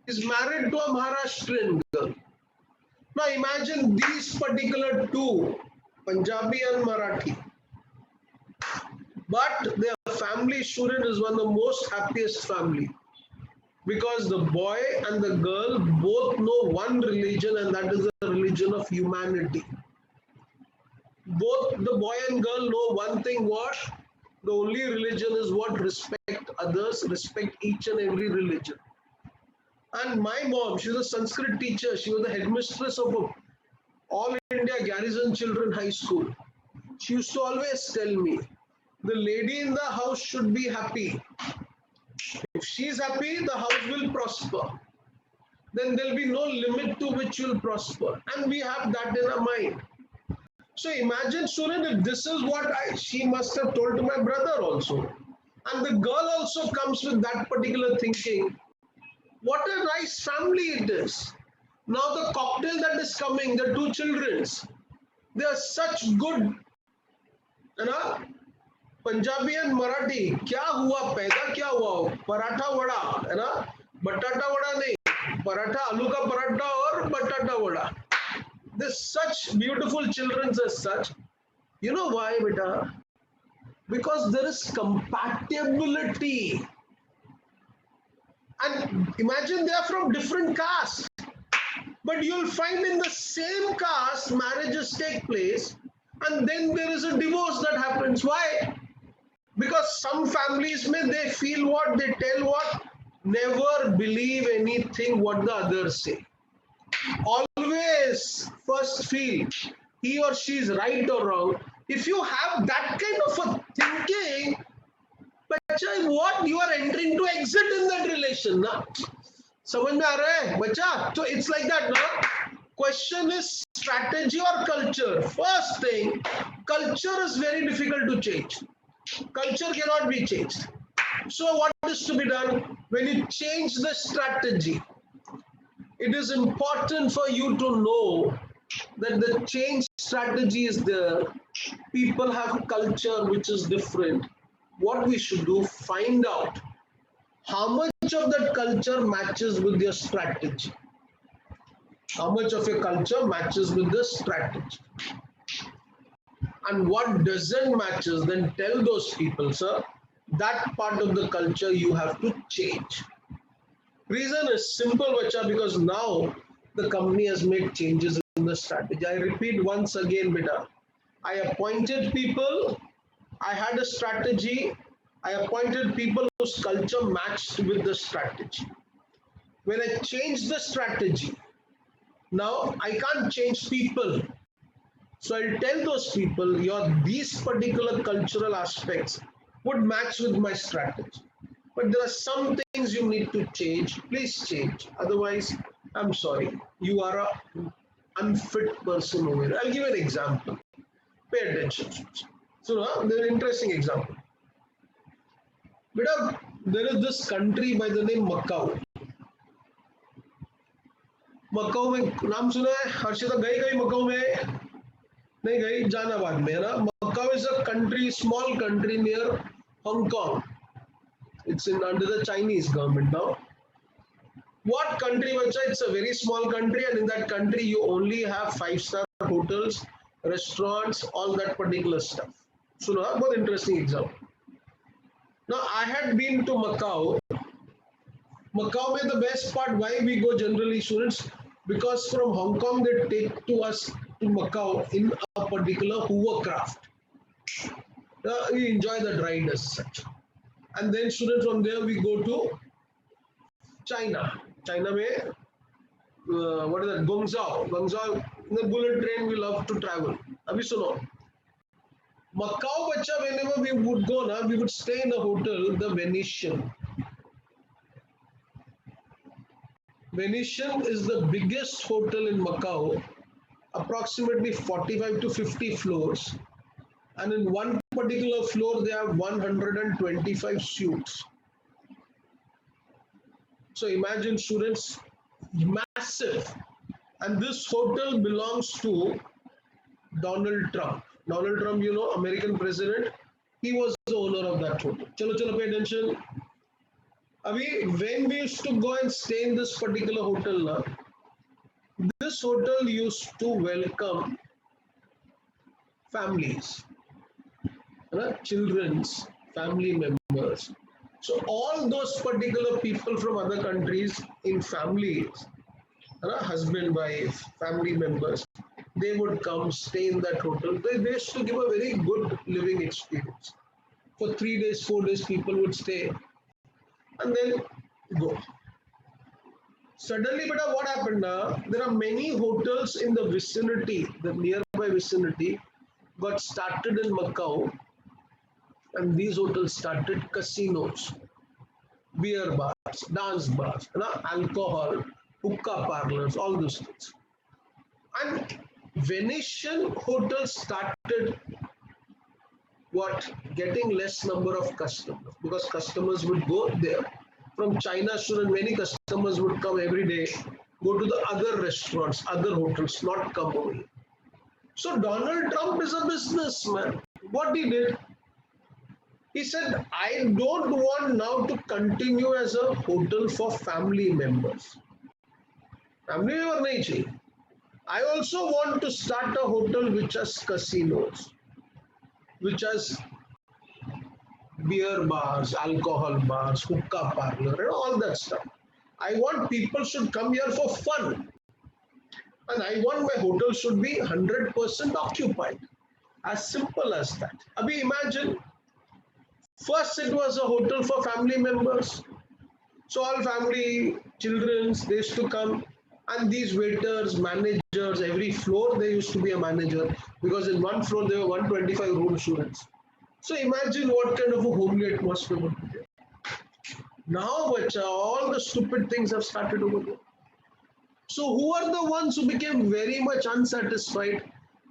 He's married to a Maharashtrian girl. Now, imagine these particular two, Punjabi and Marathi. But their family, student, is one of the most happiest family. Because the boy and the girl both know one religion, and that is the religion of humanity. Both the boy and girl know one thing, what? The only religion is what? Respect others, respect each and every religion. And my mom, she's a Sanskrit teacher. She was the headmistress of All India Garrison Children High School. She used to always tell me, the lady in the house should be happy. If she's happy, the house will prosper. Then there'll be no limit to which you'll prosper. And we have that in our mind. So imagine, student, if this is what she must have told to my brother also. And the girl also comes with that particular thinking. What a nice family it is. Now the cocktail that is coming, the two children's, they are such good, you know, Punjabi and Marathi. क्या हुआ पैदा क्या हुआ पराठा वड़ा है ना बटाटा वड़ा नहीं पराठा आलू का पराठा और बटाटा vada. There's such beautiful children as such. You know why, beta? Because there is compatibility. And imagine they are from different castes. But you'll find in the same caste, marriages take place. And then there is a divorce that happens. Why? Because some families, they feel what, they tell what, never believe anything what the others say. Always first feel he or she is right or wrong. If you have that kind of a thinking, bacha, what you are entering to exit in that relation, na? समझ में आ रहा है बच्चा? So it's like that, na? Question is strategy or culture. First thing, culture is very difficult to change. Culture cannot be changed. So what is to be done? When you change the strategy, it is important for you to know that the change strategy is there. People have culture which is different. What we should do, find out how much of that culture matches with your strategy. How much of your culture matches with the strategy. And what doesn't matches, then tell those people, sir, that part of the culture you have to change. Reason is simple, bacha, because now the company has made changes in the strategy. I repeat once again, beta. I appointed people, I had a strategy, I appointed people whose culture matched with the strategy. When I changed the strategy, now I can't change people. So I'll tell those people your these particular cultural aspects would match with my strategy. But there are some things you need to change. Please change. Otherwise, I'm sorry, you are a unfit person over here. I'll give an example. Pay attention. So there's an interesting example. Beta, there is this country by the name Macau. Macau में नाम सुना है हर्षिता गई गई मकाऊ में नहीं गई जहानाबाद में है ना Macau is a country small country near Hong Kong it's in under the Chinese government now. What country bacha? It's a very small country and in that country you only have 5-star hotels, restaurants, all that particular stuff. So now बहुत interesting example. Now I had been to Macau. Macau में the best part why we go generally students because from Hong Kong they take to us to Macau in a particular hovercraft. We enjoy the ride as such. And then students from there we go to China. China में what is that? Guangzhou. Guangzhou in the bullet train we love to travel. अभी सुनो. Macau बच्चा whenever we would go ना we would stay in a hotel the Venetian. Venetian is the biggest hotel in Macau, approximately 45 to 50 floors. And in one particular floor, they have 125 suites. So imagine students, massive. And this hotel belongs to Donald Trump. Donald Trump, you know, American president, he was the owner of that hotel. Chalo, chalo, pay attention. When we used to go and stay in this particular hotel, this hotel used to welcome families, children's family members. So all those particular people from other countries in families, husband, wife, family members, they would come stay in that hotel. They used to give a very good living experience. For 3 days, 4 days, people would stay and then go. Suddenly, beta, what happened now? There are many hotels in the vicinity, the nearby vicinity, got started in Macau, and these hotels started casinos, beer bars, dance bars, alcohol, hookah parlors, all those things. And Venetian hotels started getting less number of customers because customers would go there. From China, student, many customers would come every day, go to the other restaurants, other hotels, not come over here. So Donald Trump is a businessman. What he did? He said, I don't want now to continue as a hotel for family members. Family member nahi chahiye. I also want to start a hotel which has casinos, which has beer bars, alcohol bars, hookah parlor, and all that stuff. I want people should come here for fun. And I want my hotel should be 100% occupied. As simple as that. Abhi imagine, first it was a hotel for family members. So all family, children, they used to come. And these waiters, managers, every floor there used to be a manager because in one floor there were 125 room students. So imagine what kind of a homely atmosphere would be there. Now, bacha, all the stupid things have started over there. So who are the ones who became very much unsatisfied?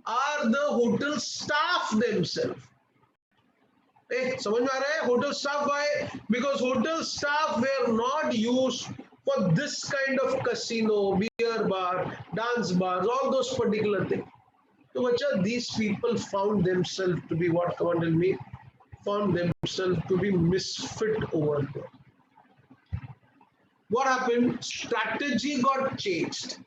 Are the hotel staff themselves. समझ में आ रहा है? Hotel staff, why? Because hotel staff were not used for this kind of casino, beer bar, dance bars, all those particular things. So bacha, these people found themselves to be what? Come on, tell me. Found themselves to be misfit over there. What happened? Strategy got changed.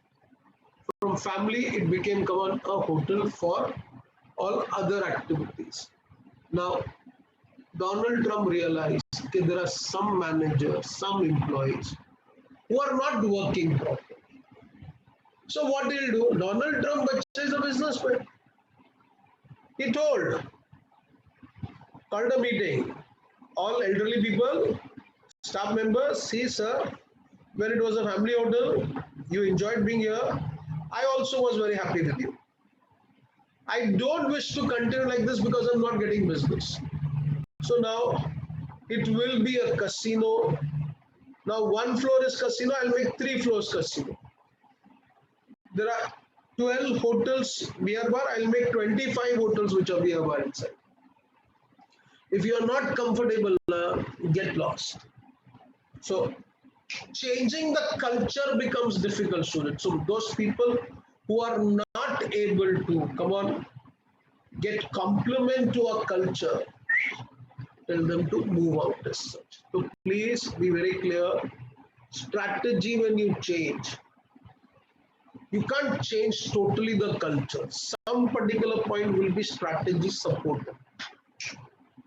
From family, it became, come on, a hotel for all other activities. Now, Donald Trump realized that there are some managers, some employees who are not working properly. So what did he do? Donald Trump is a businessman. He called a meeting. All elderly people, staff members, see sir, when it was a family hotel, you enjoyed being here. I also was very happy with you. I don't wish to continue like this because I'm not getting business. So now it will be a casino. Now one floor is casino, I'll make 3 floors casino. There are 12 hotels beer bar, I'll make 25 hotels which are beer bar inside. If you are not comfortable, get lost. So changing the culture becomes difficult, students. So those people who are not able to, come on, get complement to a culture, tell them to move out as such. So please be very clear. Strategy when you change. You can't change totally the culture. Some particular point will be strategy supported.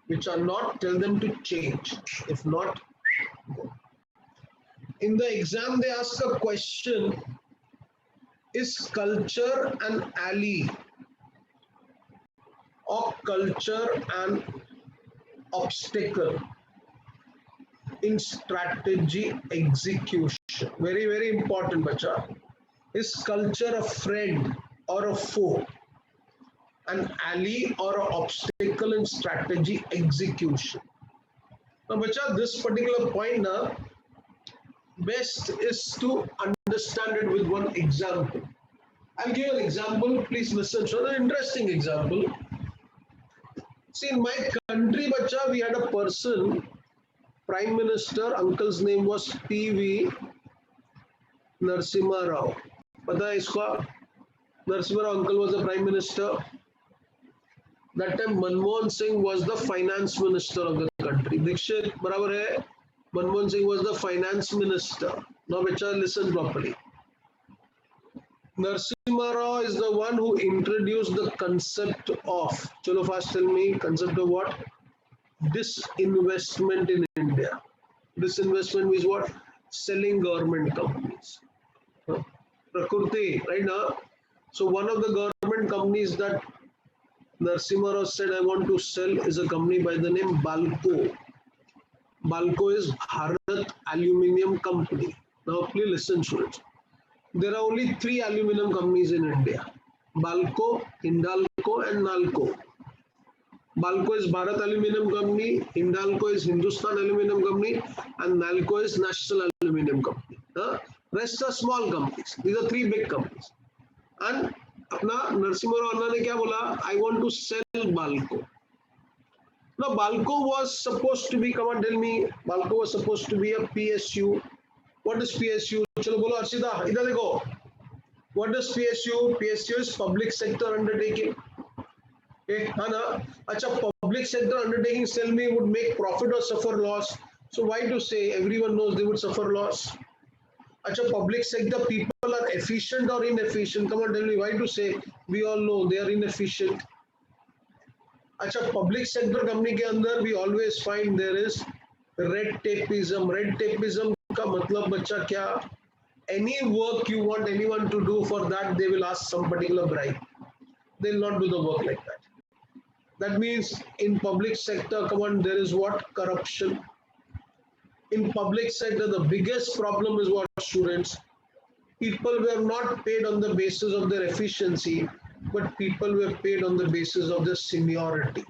Which are not, tell them to change. If not, go. In the exam, they ask a question, is culture an ally or culture an obstacle in strategy execution? Very, very important, bacha. Is culture a friend or a foe? An ally or an obstacle in strategy execution? Now, bacha, this particular point now, best is to understand it with one example. I'll give an example. Please listen. So, an interesting example. See, in my country, bacha, we had a person, Prime Minister, uncle's name was P.V. Narasimha Rao. Pata hai isko? Narasimha Rao uncle was the Prime Minister. That time Manmohan Singh was the finance minister of the country. Dikshit, barabar hai? Manmohan Singh was the finance minister. Now, bacha, listen properly. Narasimha Rao is the one who introduced the concept of, chalo fast tell me, concept of what? Disinvestment in India. Disinvestment means what? Selling government companies. Prakriti, right now. So one of the government companies that Narasimha Rao said I want to sell is a company by the name Balco. Balco is Bharat Aluminium Company. Now please listen, students. There are only 3 aluminum companies in India. Balco, Hindalco and Nalco. Balco is Bharat Aluminium Company, Hindalco is Hindustan Aluminium Company and Nalco is National Aluminium Company. Rest are small companies. These are 3 big companies. And अपना Narasimha Rao Anna ने क्या बोला? I want to sell Balco. Now Balco was supposed to be, come on tell me, Balco was supposed to be a PSU. What is PSU? चलो बोलो अर्षिता, इधर देखो. What is PSU? PSU is public sector undertaking. हाँ ना? अच्छा, public sector undertaking tell me would make profit or suffer loss. So why to say everyone knows they would suffer loss? अच्छा, public sector people are efficient or inefficient? Come on, tell me why to say we all know they are inefficient. अच्छा, public sector company के अंदर we always find there is red tapeism. Red tapeism का मतलब बच्चा क्या? Any work you want anyone to do for that, they will ask some particular bribe. They will not do the work like that. That means in public sector, come on, there is what? Corruption. In public sector, the biggest problem is what, students? People were not paid on the basis of their efficiency, but people were paid on the basis of their seniority.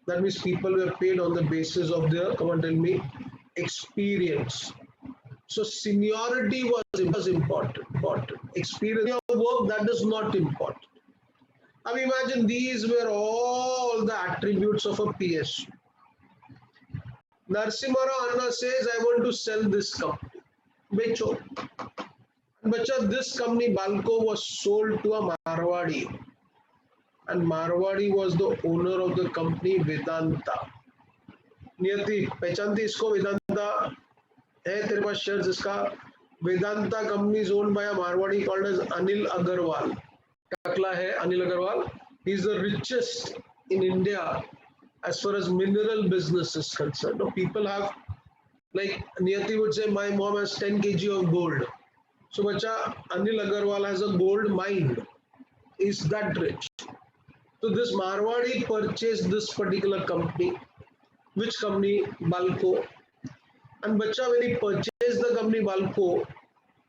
That means people were paid on the basis of their, come on, tell me, experience. So seniority was important. Experience of work, that is not important. Now imagine these were all the attributes of a PSU. Narasimha Rao Anna says, I want to sell this company. Becho. Bacha, this company Balco was sold to a Marwadi. And Marwadi was the owner of the company Vedanta. Niyati, पहचानती इसको Vedanta? है तेरे पास shares इसका? Vedanta company is owned by a Marwadi called as Anil Agarwal. टकला है Anil Agarwal. He is the richest in India as far as mineral business is concerned. No, people have, like Niyati would say, my mom has 10 kg of gold. So, bacha, Anil Agarwal has a gold mine. Is that rich? So, this Marwadi purchased this particular company. Which company? Balco. And bacha, when he purchased the company Balco,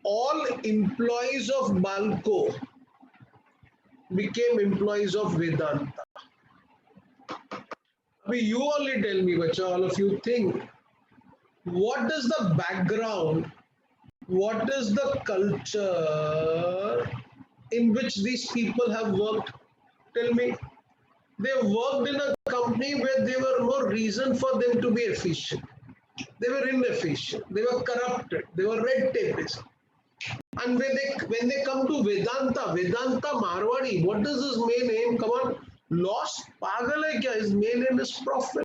all employees of Balco became employees of Vedanta. You only tell me, bacha, all of you think, what is the background, what is the culture in which these people have worked? Tell me. They worked in a company where there were no reason for them to be efficient. They were inefficient. They were corrupted. They were red tapists. And when they come to Vedanta Marwadi, what is his main aim? Come on, lost pagal hai kya? His main aim is profit.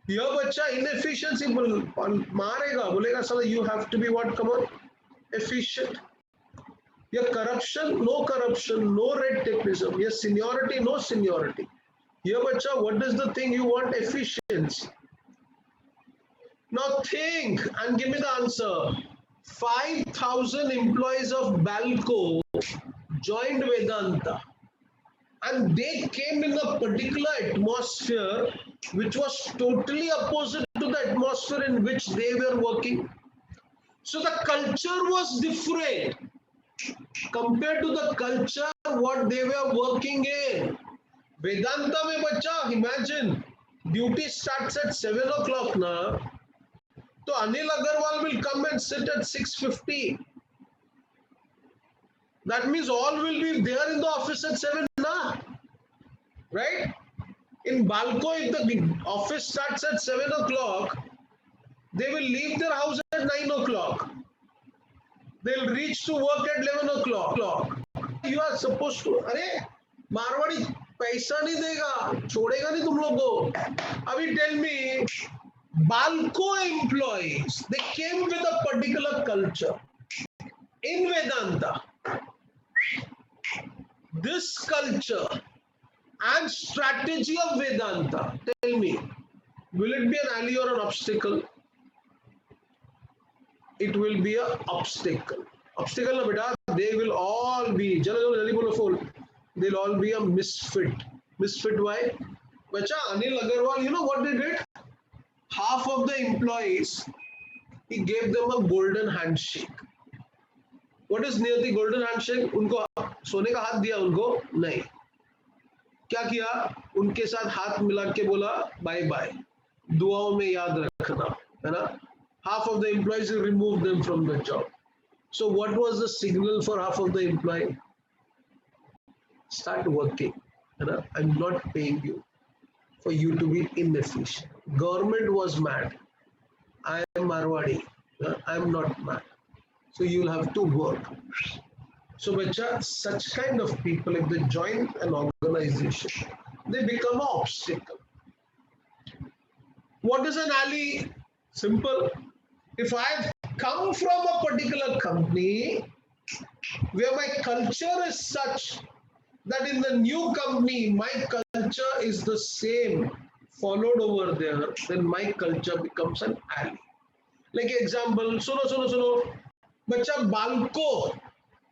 Your bacha inefficiency marega, bolega sala you have to be what? Come on, efficient. Your corruption, no red tapeism. Your seniority, no seniority. Your bacha, what is the thing you want? Efficiency. Now think and give me the answer. 5,000 employees of Balco joined Vedanta, and they came in a particular atmosphere which was totally opposite to the atmosphere in which they were working. So the culture was different compared to the culture what they were working in. Vedanta mein bacha, imagine, duty starts at 7 o'clock na. So Anil Agarwal will come and sit at 6:50. That means all will be there in the office at 7 na. Right? In Balco, if the office starts at 7 o'clock, they will leave their house at 9 o'clock. They'll reach to work at 11 o'clock. You are supposed to, अरे मारवाड़ी पैसा नहीं देगा, छोड़ेगा नहीं तुम लोग को. अभी tell me, Balco employees, they came with a particular culture. In Vedanta, this culture and strategy of Vedanta, tell me, will it be an ally or an obstacle? It will be an obstacle. Obstacle na beta, they will all be, they'll all be a misfit. Misfit why? Bacha, Anil Agarwal, you know what they did? Half of the employees, he gave them a golden handshake. What is near the golden handshake? उनको सोने का हाथ दिया उनको नहीं. क्या किया? उनके साथ हाथ मिला के बोला बाय बाय. दुआओं में याद रखना, है ना? Half of the employees removed them from the job. So what was the signal for half of the employee? Start working. है ना? I'm not paying you for you to be inefficient. Government was mad. I am Marwadi. I am not mad. So you'll have to work. So bacha, such kind of people, if they join an organization, they become an obstacle. What is an ally? Simple. If I've come from a particular company where my culture is such that in the new company, my culture is the same followed over there, then my culture becomes an ally. Like example, suno. Bacha, Balco,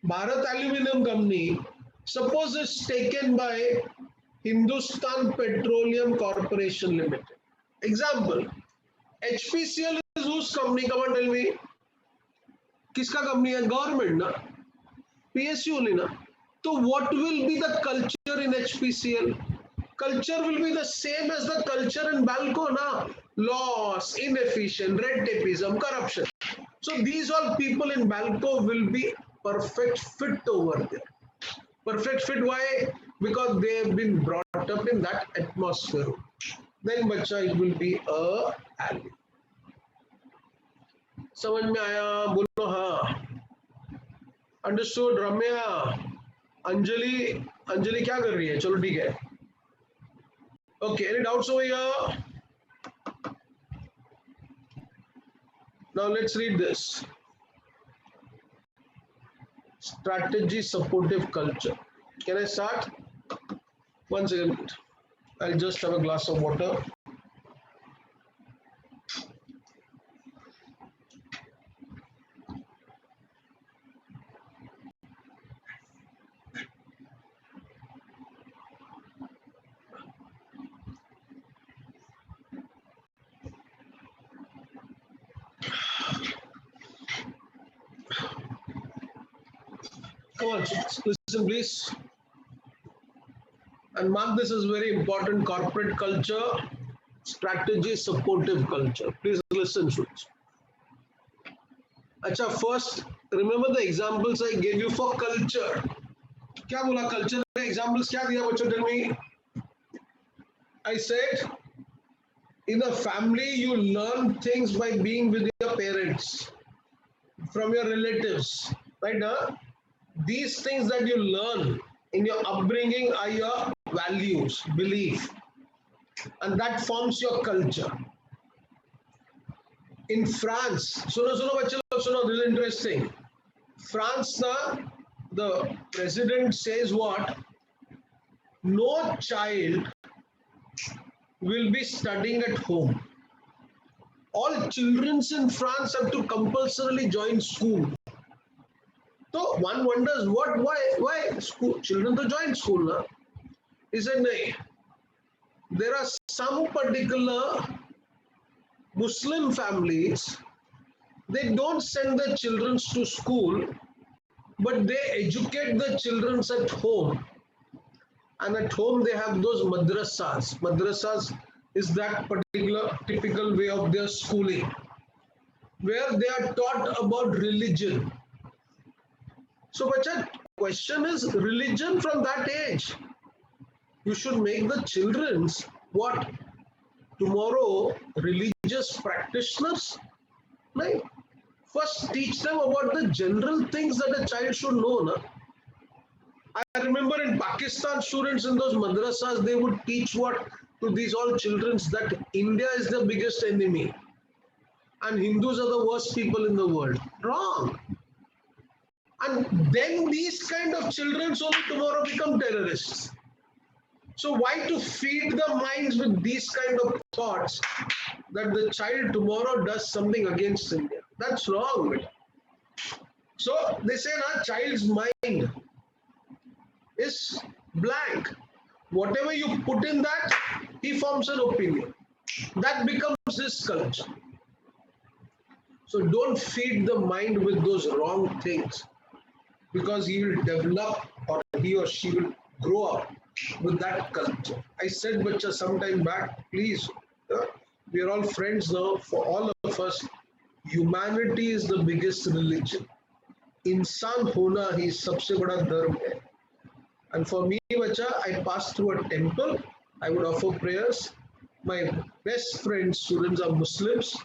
Bharat Aluminium Company, suppose is taken by Hindustan Petroleum Corporation Limited. Example, HPCL is whose company? Come on, tell me. Kiska company है? Government ना? PSU only ना? So what will be the culture in HPCL? Culture will be the same as the culture in Balco na? Loss, inefficient, red tapeism, corruption. So these all people in Balco will be perfect fit over there. Perfect fit why? Because they have been brought up in that atmosphere. Then bacha, it will be a ally. समझ में आया? बोलो हाँ. Understood? रम्या, अंजलि क्या कर रही है? चलो ठीक है. Okay, any doubts over here? Now let's read this. Strategy supportive culture. Can I start? 1 second. I'll just have a glass of water. Come on, listen, please. And mark this is very important. Corporate culture, strategy, supportive culture. Please listen, students. अच्छा, first, remember the examples I gave you for culture. क्या बोला culture में examples क्या दिया बच्चों? Tell me. I said, in a family, you learn things by being with your parents, from your relatives, right? Now, these things that you learn in your upbringing are your values, belief, and that forms your culture. In France, suno bachche log, suno, this is interesting. France na, the president says what? No child will be studying at home. All children in France have to compulsorily join school. So one wonders why school children to join school na? He said, no. There are some particular Muslim families, they don't send their children to school, but they educate the children at home. And at home they have those madrasas. Madrasas is that particular typical way of their schooling, where they are taught about religion. So, bacha, question is religion from that age. You should make the children's what? Tomorrow, religious practitioners, right? First, teach them about the general things that a child should know. Na? I remember in Pakistan, students in those madrasas, they would teach what to these all children that India is the biggest enemy and Hindus are the worst people in the world. Wrong. And then these kind of children only tomorrow become terrorists. So why to feed the minds with these kind of thoughts that the child tomorrow does something against India? That's wrong. So they say a child's mind is blank. Whatever you put in that, he forms an opinion. That becomes his culture. So don't feed the mind with those wrong things, because he will develop, or he or she will grow up with that culture. I said, bacha, sometime back, please, we are all friends now. For all of us, humanity is the biggest religion. Insan hona hi sabse bada dharma hai. And for me, bacha, I pass through a temple, I would offer prayers. My best friends, students are Muslims.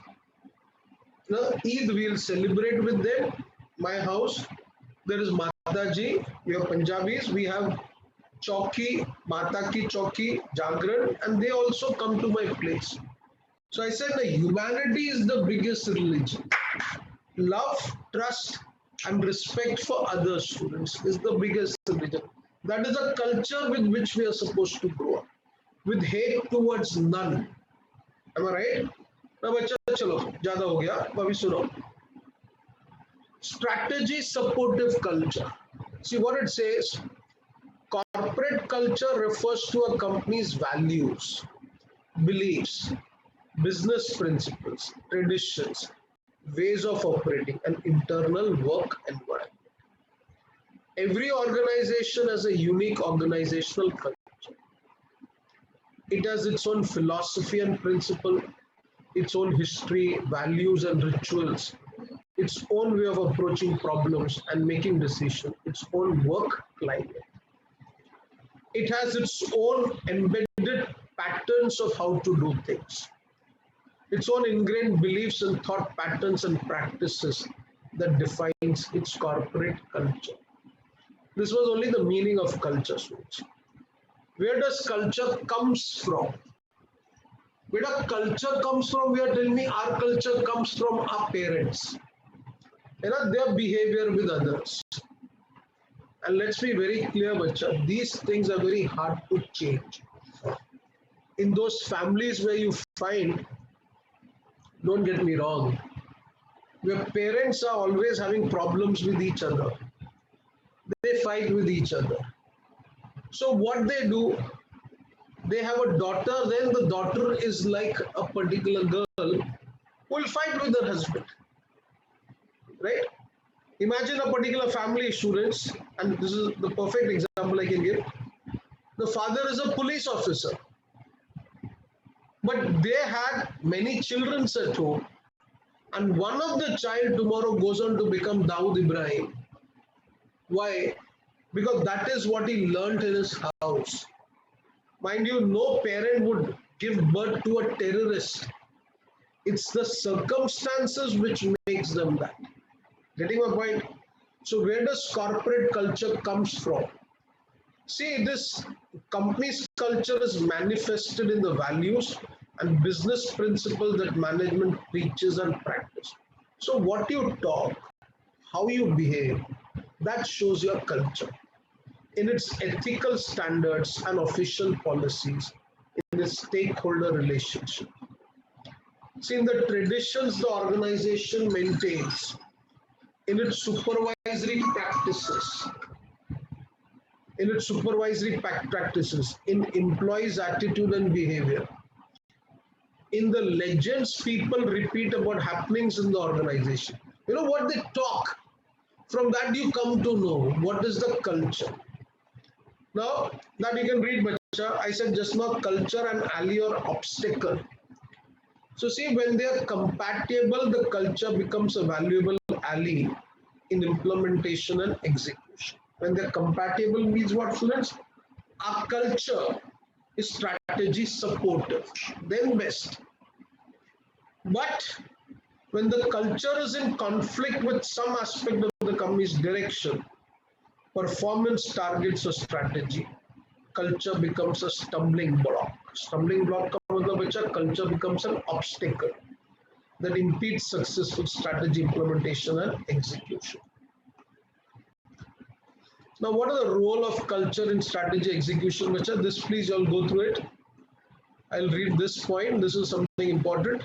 Eid we'll celebrate with them. My house, there is Mataji, we are Punjabis, we have Chauki, Mata ki Chauki, Jagran, and they also come to my place. So I said, the humanity is the biggest religion. Love, trust, and respect for other students is the biggest religion. That is a culture with which we are supposed to grow up, with hate towards none. Am I right? Now, bachcha, chalo, ज़्यादा हो गया, अभी सुनो. Strategy supportive culture. See what it says. Corporate culture refers to a company's values, beliefs, business principles, traditions, ways of operating, and internal work environment. Every organization has a unique organizational culture. It has its own philosophy and principle, its own history, values, and rituals, its own way of approaching problems and making decisions, its own work climate. It has its own embedded patterns of how to do things, its own ingrained beliefs and thought patterns and practices that defines its corporate culture. This was only the meaning of culture switch. Where does culture comes from? Where does culture comes from? We are telling me our culture comes from our parents. Their behavior with others. And let's be very clear, bacha, these things are very hard to change. in those families where you find, don't get me wrong, where parents are always having problems with each other, they fight with each other. So what they do, they have a daughter, then the daughter is like a particular girl who will fight with her husband, right? Imagine a particular family, students, and this is the perfect example I can give. The father is a police officer, but they had many children at home, and one of the child tomorrow goes on to become Dawood Ibrahim. Why? Because that is what he learnt in his house. Mind you, no parent would give birth to a terrorist. It's the circumstances which makes them that. Getting my point? So where does corporate culture comes from? See, this company's culture is manifested in the values and business principles that management preaches and practice. So what you talk, how you behave, that shows your culture in its ethical standards and official policies, in its stakeholder relationship. See, in the traditions the organization maintains, in its supervisory practices, in employees' attitude and behavior, in the legends people repeat about happenings in the organization. You know what they talk. From that you come to know what is the culture. Now that you can read, Bacha, I said just now culture and ally or obstacle. So see, when they are compatible, the culture becomes a valuable ally in implementation and execution. When they're compatible means what, students? Our culture is strategy supportive, then best. But when the culture is in conflict with some aspect of the company's direction, performance targets or strategy, culture becomes a stumbling block. Stumbling block का मतलब बच्चा, culture becomes an obstacle that impedes successful strategy implementation and execution. Now, what are the role of culture in strategy execution? Bacha, this please all go through it. I'll read this point. This is something important.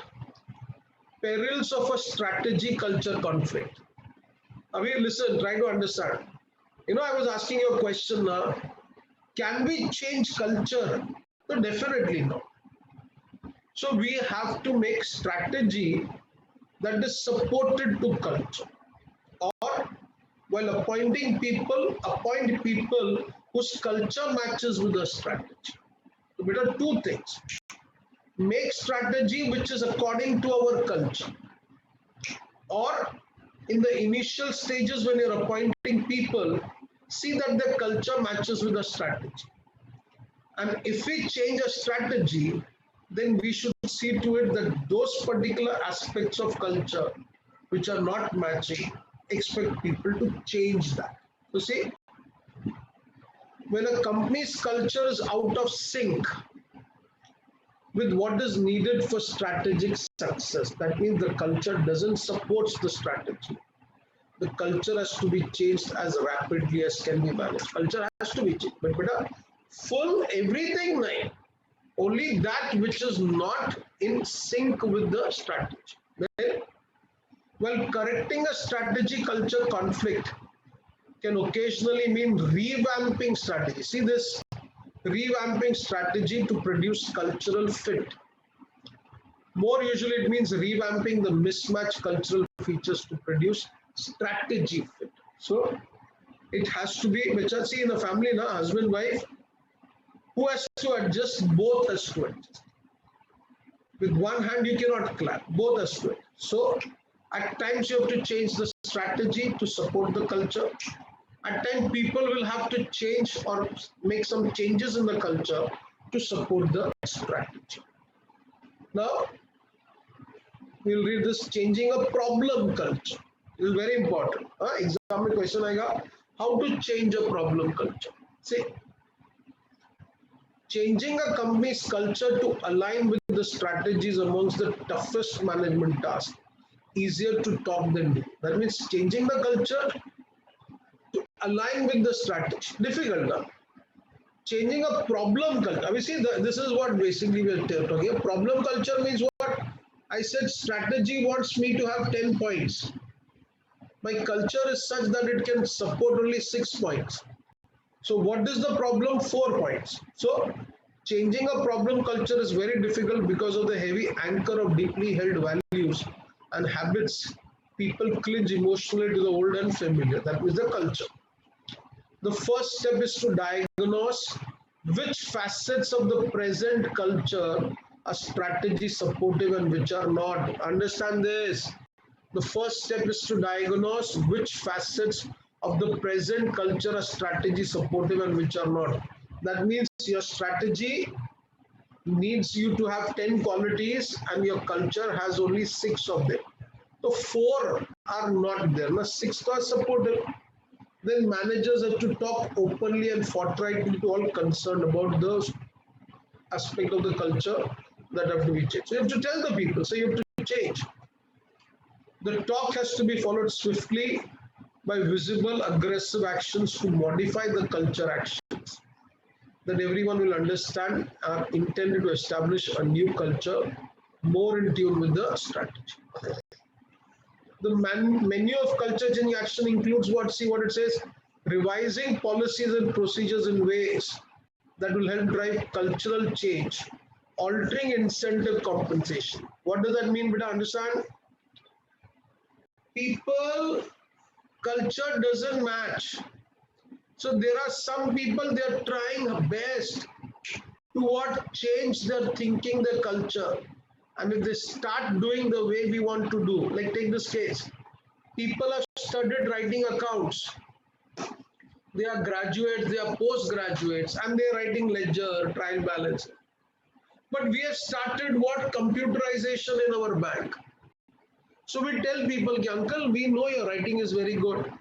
Perils of a strategy culture conflict. Abhi, listen, try to understand. You know, I was asking you a question now. Can we change culture? No, definitely no. So we have to make strategy that is supported to culture. Or while appointing people, appoint people whose culture matches with the strategy. So there are two things. Make strategy which is according to our culture. Or in the initial stages when you're appointing people, see that their culture matches with the strategy. And if we change a strategy, then we should see to it that those particular aspects of culture which are not matching, expect people to change that. So see, when a company's culture is out of sync with what is needed for strategic success, that means the culture doesn't support the strategy. The culture has to be changed as rapidly as can be managed. Culture has to be changed, but full everything, nahin. Only that which is not in sync with the strategy. Then, well, correcting a strategy culture conflict can occasionally mean revamping strategy. See this, revamping strategy to produce cultural fit. More usually it means revamping the mismatched cultural features to produce strategy fit. So it has to be, which I see in a family, na, husband, wife, who has to adjust, both has to adjust. With one hand you cannot clap, both has to adjust. So at times you have to change the strategy to support the culture. At times people will have to change or make some changes in the culture to support the strategy. Now we'll read this, changing a problem culture. This is very important. Exam mein question aayega, how to change a problem culture. See, changing a company's culture to align with the strategies amongst the toughest management tasks, easier to talk than do. That means changing the culture to align with the strategy. Difficult, huh? changing a problem culture. Obviously, this is what basically we're talking about. Problem culture means what? I said strategy wants me to have 10 points. My culture is such that it can support only 6 points. So what is the problem? 4 points. So changing a problem culture is very difficult because of the heavy anchor of deeply held values and habits. People cling emotionally to the old and familiar. That is the culture. The first step is to diagnose which facets of the present culture are strategy supportive and which are not. Understand this. The first step is to diagnose which facets of the present culture are strategy supportive and which are not. That means your strategy needs you to have 10 qualities and your culture has only 6 of them. So 4 are not there. Now 6 are supportive. Then managers have to talk openly and forthrightly to all concerned about those aspect of the culture that have to be changed. So you have to tell the people, so you have to change. The talk has to be followed swiftly by visible aggressive actions to modify the culture actions that everyone will understand are intended to establish a new culture more in tune with the strategy. The menu of culture changing action includes what? See what it says: revising policies and procedures in ways that will help drive cultural change, altering incentive compensation. What does that mean? Beta, understand? People, culture doesn't match. So there are some people, they are trying best to what? Change their thinking, their culture. And if they start doing the way we want to do, like take this case, people have started writing accounts. They are graduates, they are postgraduates, and they are writing ledger, trial balance. But we have started what? Computerization in our bank. So we tell people, uncle, we know your writing is very good.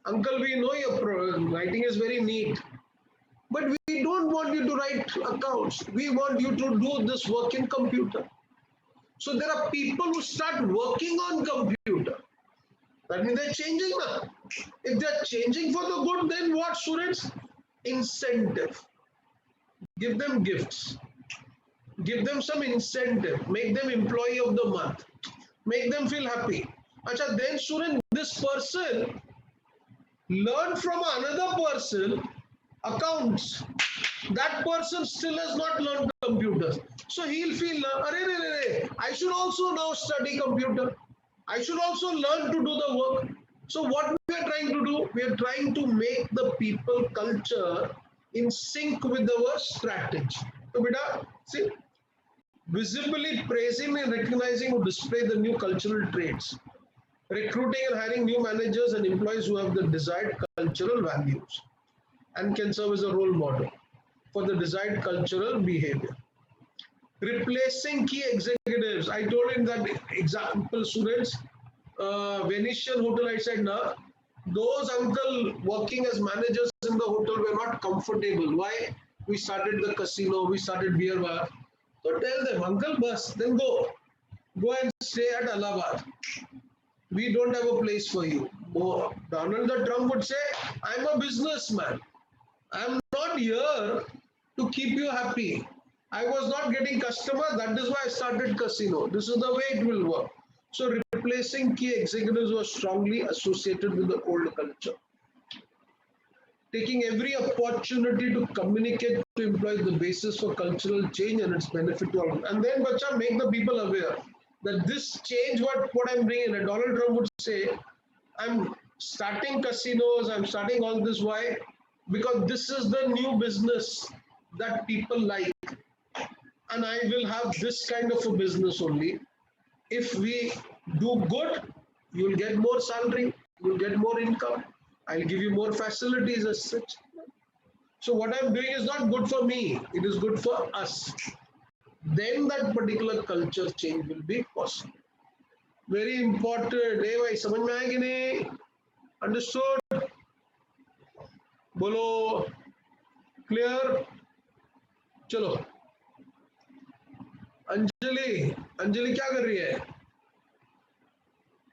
Uncle, we know your writing is very neat. But we don't want you to write accounts. We want you to do this work in computer. So there are people who start working on computer. That means they're changing now. If they're changing for the good, then what, students? Incentive. Give them gifts. Give them some incentive. Make them employee of the month. Make them feel happy. Achha, then student, this person learned from another person accounts. That person still has not learned computers. So he'll feel, I should also now study computer. I should also learn to do the work. So what we are trying to do, we are trying to make the people culture in sync with our strategy. So beta, see, visibly praising and recognizing who display the new cultural traits, recruiting and hiring new managers and employees who have the desired cultural values and can serve as a role model for the desired cultural behavior. Replacing key executives. I told in that example, students, Venetian hotel, I said, nah, those uncle working as managers in the hotel were not comfortable. Why? We started the casino, we started beer bar. So tell them, uncle, bus, then go and stay at Allahabad. We don't have a place for you. Oh, Donald Trump would say, I'm a businessman. I'm not here to keep you happy. I was not getting customer. That is why I started casino. This is the way it will work. So replacing key executives was strongly associated with the old culture. Taking every opportunity to communicate to employees the basis for cultural change and its benefit to all. And then, bacha, make the people aware that this change, what I'm bringing in, Donald Trump would say, I'm starting casinos, I'm starting all this. Why? Because this is the new business that people like. And I will have this kind of a business only. If we do good, you'll get more salary, you'll get more income. I'll give you more facilities as such. So what I'm doing is not good for me, it is good for us. Then that particular culture change will be possible. Very important. Hey, bhai, samajh mein aaya ki nahi? Understood? Bolo. Clear? Chalo. Anjali क्या कर रही है?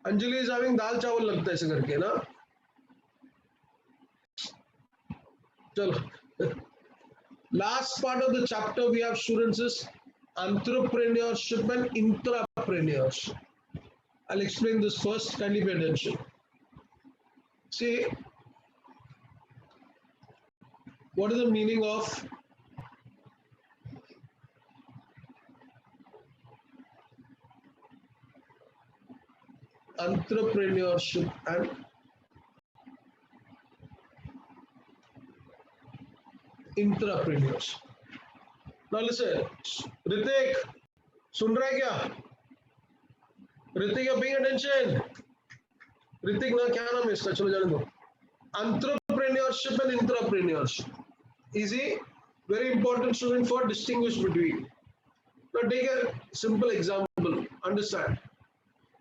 Anjali is having दाल चावल लगता है ऐसे करके ना. चलो Last part of the chapter we have, students, is entrepreneurship and intrapreneurship. I'll explain this first, kindly pay attention. See, what is the meaning of entrepreneurship and intrapreneurship? Now listen, Ritik, सुन रहा है क्या? Ritik, you're paying attention. Ritik ना क्या नाम है इसका? चलो जाने दो. Entrepreneurship and intrapreneurship. Easy, very important, student, for distinguish between. Now take a simple example. Understand.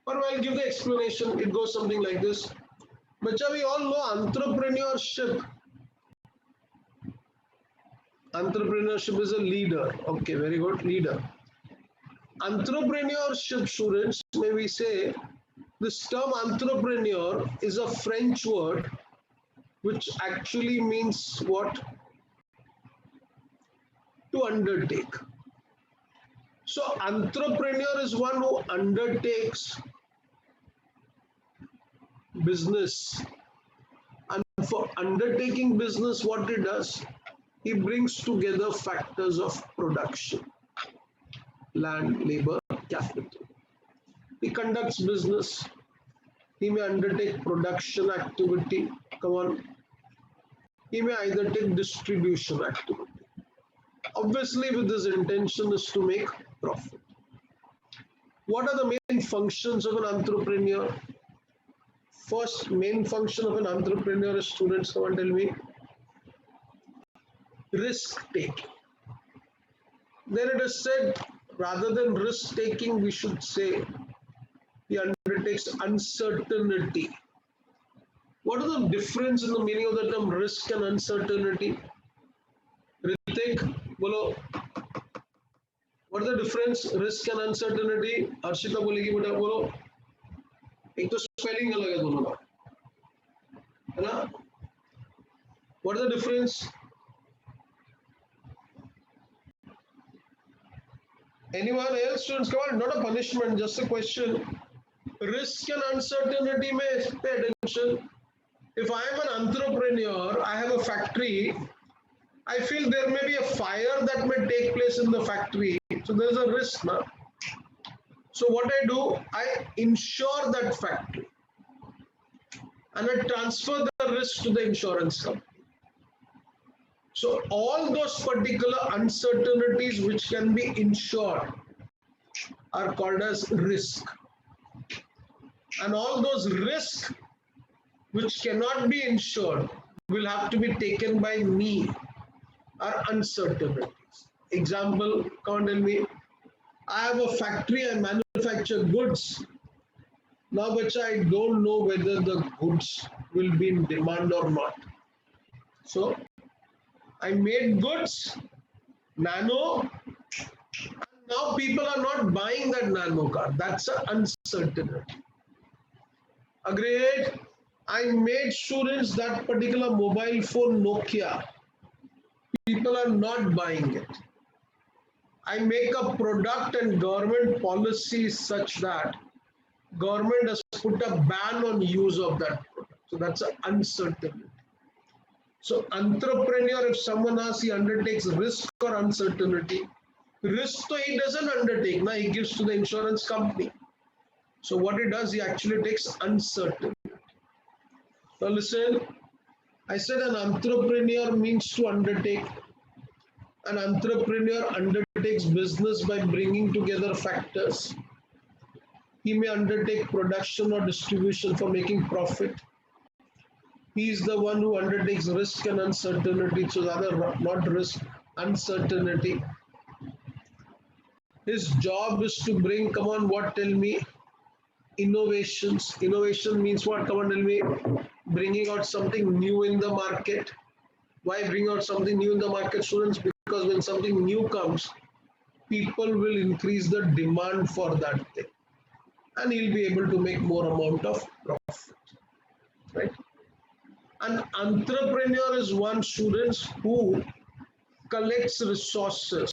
Or I'll give the explanation. It goes something like this. Bacha, we all know entrepreneurship. Entrepreneurship is a leader. Okay, very good, leader. Entrepreneurship, students, may we say, this term entrepreneur is a French word which actually means what? To undertake. So entrepreneur is one who undertakes business, and for undertaking business, what he does, he brings together factors of production: land, labor, capital. He conducts business. He may undertake production activity. Come on. He may either take distribution activity. Obviously, with his intention is to make profit. What are the main functions of an entrepreneur? First main function of an entrepreneur is, students, come and tell me, risk taking. Then it is said, rather than risk taking, we should say he undertakes uncertainty. What is the difference in the meaning of the term risk and uncertainty? Ritik, bolo. What is the difference, risk and uncertainty? Arshita bolegi beta bolo. एक तो spelling अलग है दोनों का, है ना? What is the difference? Anyone else, students? Come on, not a punishment, just a question. Risk and uncertainty may pay attention. If I am an entrepreneur, I have a factory, I feel there may be a fire that may take place in the factory. So there is a risk now. So what I do, I insure that factory and I transfer the risk to the insurance company. So all those particular uncertainties which can be insured are called as risk. And all those risks which cannot be insured will have to be taken by me are uncertainties. Example, come on, tell me, I have a factory, I manufacture goods. Now, bacha, I don't know whether the goods will be in demand or not. So, I made goods, nano, and now people are not buying that nano car. That's an uncertainty. Agreed? I made students that particular mobile phone Nokia. People are not buying it. I make a product and government policy is such that government has put a ban on use of that product. So that's an uncertainty. So entrepreneur, if someone asks, he undertakes risk or uncertainty. Risk so he doesn't undertake, now he gives to the insurance company. So what he does, he actually takes uncertainty. Now listen, I said an entrepreneur means to undertake. An entrepreneur undertakes business by bringing together factors. He may undertake production or distribution for making profit. He is the one who undertakes risk and uncertainty, so rather not risk, uncertainty. His job is to bring, come on, what, tell me, innovations. Innovation means what? Come on, tell me, bringing out something new in the market. Why bring out something new in the market, students? Because when something new comes, people will increase the demand for that thing. And he'll be able to make more amount of profit, right? An entrepreneur is one, students, who collects resources,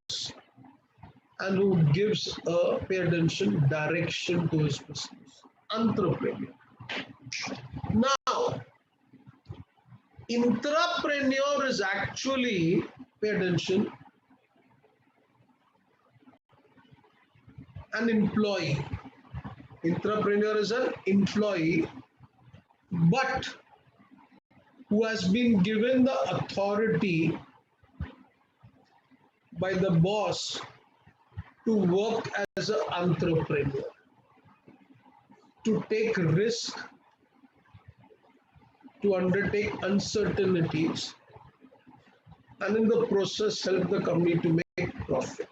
and who gives a, pay attention, direction to his business. Entrepreneur. Now, intrapreneur is actually, pay attention, an employee. Intrapreneur is an employee, but who has been given the authority by the boss to work as an entrepreneur, to take risk, to undertake uncertainties, and in the process help the company to make profit.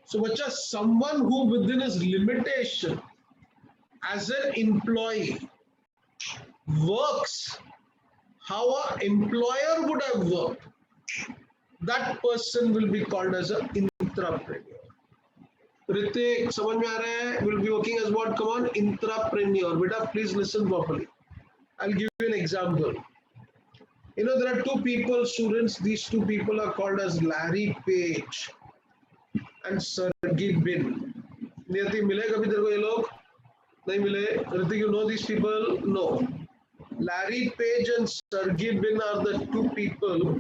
So, bacha, someone who within his limitation as an employee works how an employer would have worked, that person will be called as an intrapreneur. Ritik, समझ में आ रहा है? Will be working as what? Come on, intrapreneur. Beta, please listen properly. I'll give you an example. You know, there are two people, students. These two people are called as Larry Page and Sergey Brin. Niyati, मिले कभी तेरे को ये लोग? नहीं मिले? Ritik, you know these people? No. Larry Page and Sergey Brin are the two people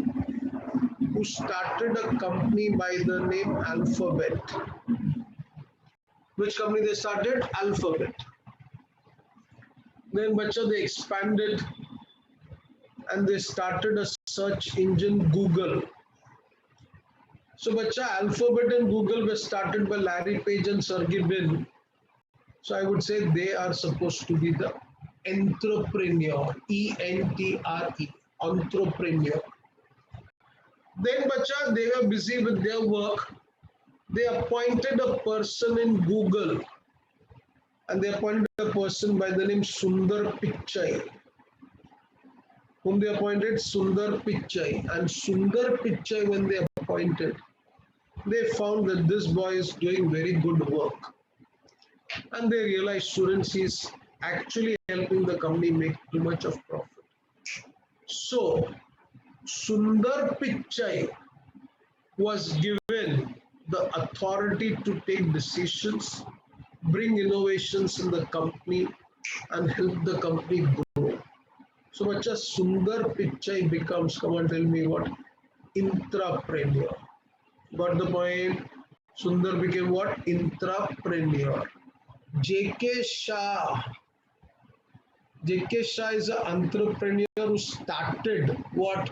who started a company by the name Alphabet. Which company they started? Alphabet. Then bacha, they expanded and they started a search engine, Google. So bacha, Alphabet and Google were started by Larry Page and Sergey Brin. So I would say they are supposed to be the entrepreneur, E-N-T-R-E, entrepreneur. Then bacha, they were busy with their work. They appointed a person in Google, and they appointed a person by the name Sundar Pichai. Whom they appointed? Sundar Pichai. And Sundar Pichai, when they appointed, they found that this boy is doing very good work. And they realized, students, he is actually helping the company make too much of profit. So, Sundar Pichai was given the authority to take decisions, bring innovations in the company, and help the company grow. So, bacha, Sundar Pichai becomes, come on, tell me what? Intrapreneur. Got the point? Sundar became what? Intrapreneur. J.K. Shah. J.K. Shah is an entrepreneur who started what?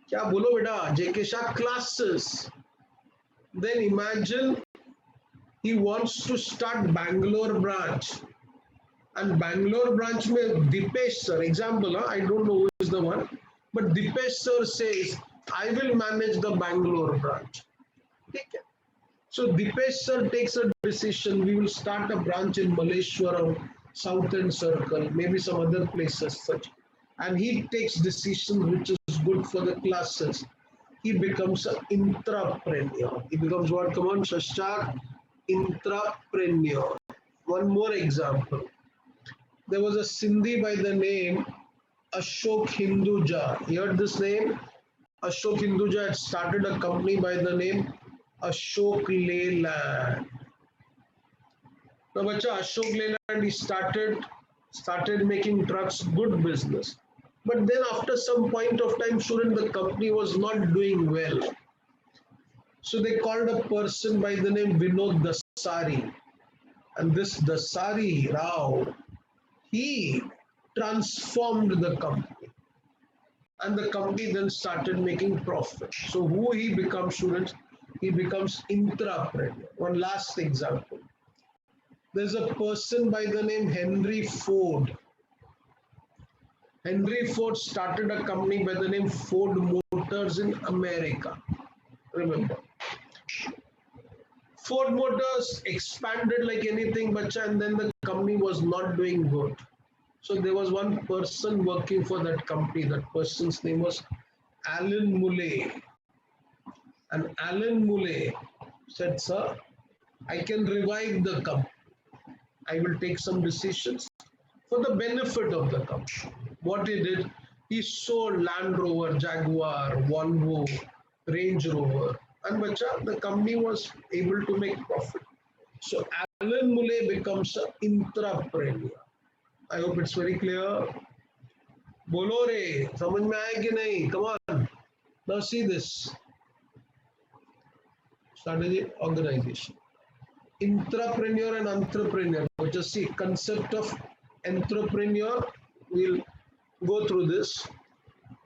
क्या बोलो बेटा? J.K. Shah classes. Then imagine he wants to start Bangalore branch. And Bangalore branch में Dipesh sir, example, I don't know who is the one, but Dipesh sir says, I will manage the Bangalore branch. Okay. So Dipesh sir takes a decision, we will start a branch in Malleshwaram, Southern Circle, maybe some other places such. And he takes decision which is good for the classes. He becomes an intrapreneur. He becomes what? Come on, Shashak, intrapreneur. One more example. There was a Sindhi by the name Ashok Hinduja. You heard this name? Ashok Hinduja had started a company by the name Ashok Leyland. Now, bacha, Ashok Leyland, he started making trucks, good business. But then after some point of time, student, the company was not doing well. So they called a person by the name Vinod Dasari. And this Dasari Rao, he transformed the company. And the company then started making profit. So who he becomes, students? He becomes intrapreneur. One last example. There's a person by the name Henry Ford. Henry Ford started a company by the name Ford Motors in America. Remember. Ford Motors expanded like anything, bacha, and then the company was not doing good. So there was one person working for that company. That person's name was Alan Muley. And Alan Muley said, sir, I can revive the company. I will take some decisions for the benefit of the company. What he did, He sold Land Rover, Jaguar, Volvo, Range Rover, and bacha, the company was able to make profit. So Alan Muley becomes an intrapreneur. I hope it's very clear. बोलो रे समझ में आया कि नहीं? Come on. Now see this strategy organization. Intrapreneur and entrepreneur. Just see concept of entrepreneur. We'll go through this.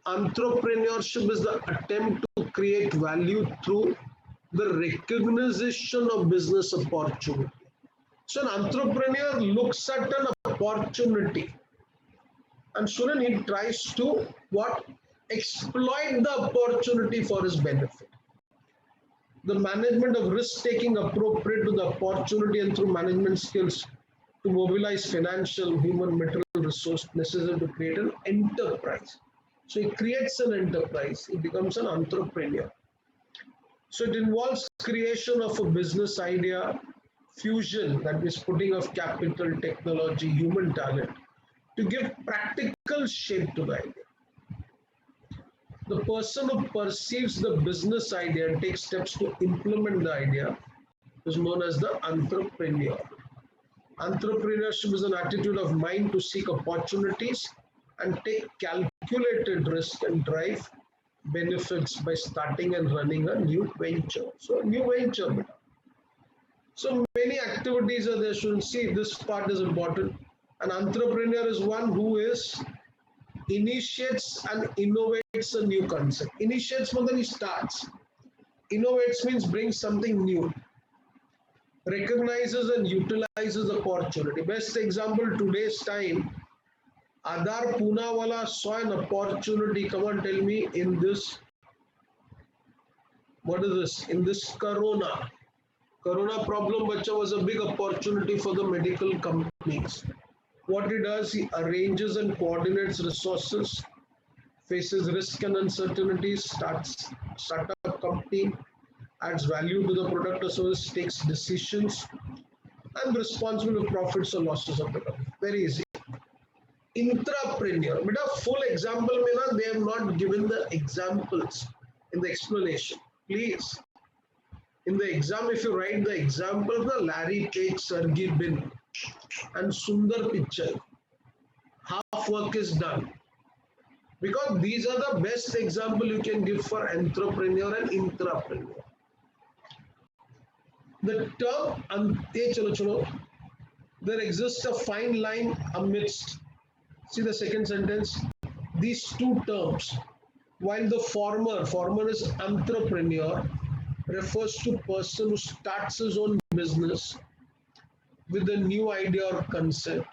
Entrepreneurship is the attempt to create value through the recognition of business opportunity. So an entrepreneur looks at an opportunity, and Sunan, he tries to what? Exploit the opportunity for his benefit. The management of risk-taking appropriate to the opportunity and through management skills to mobilize financial, human, material resource necessary to create an enterprise. So he creates an enterprise, he becomes an entrepreneur. So it involves creation of a business idea, fusion, that is putting of capital, technology, human talent, to give practical shape to the idea. The person who perceives the business idea and takes steps to implement the idea is known as the entrepreneur. Entrepreneurship is an attitude of mind to seek opportunities and take calculated risk and drive benefits by starting and running a new venture. So, a new venture. So, many activities are there. Should see this part is important. An entrepreneur is one who initiates and innovates a new concept. Initiates means he starts. Innovates means brings something new. Recognizes and utilizes opportunity. Best example today's time. Adar Poonawala saw an opportunity. Come on, tell me in this. What is this? In this Corona problem, bacha, was a big opportunity for the medical companies. What he does, he arranges and coordinates resources, faces risk and uncertainties, starts startup company, adds value to the product or service, takes decisions, and responsible for profits or losses of the company. Very easy. Intrapreneur. But a full example, they have not given the examples in the explanation. Please. In the exam, if you write the example, the Larry Page, Sergey Brin, and Sundar Pichai, half work is done. Because these are the best example you can give for entrepreneur and intrapreneur. The term, there exists a fine line amidst, see the second sentence, these two terms. While the former is entrepreneur, refers to person who starts his own business with a new idea or concept.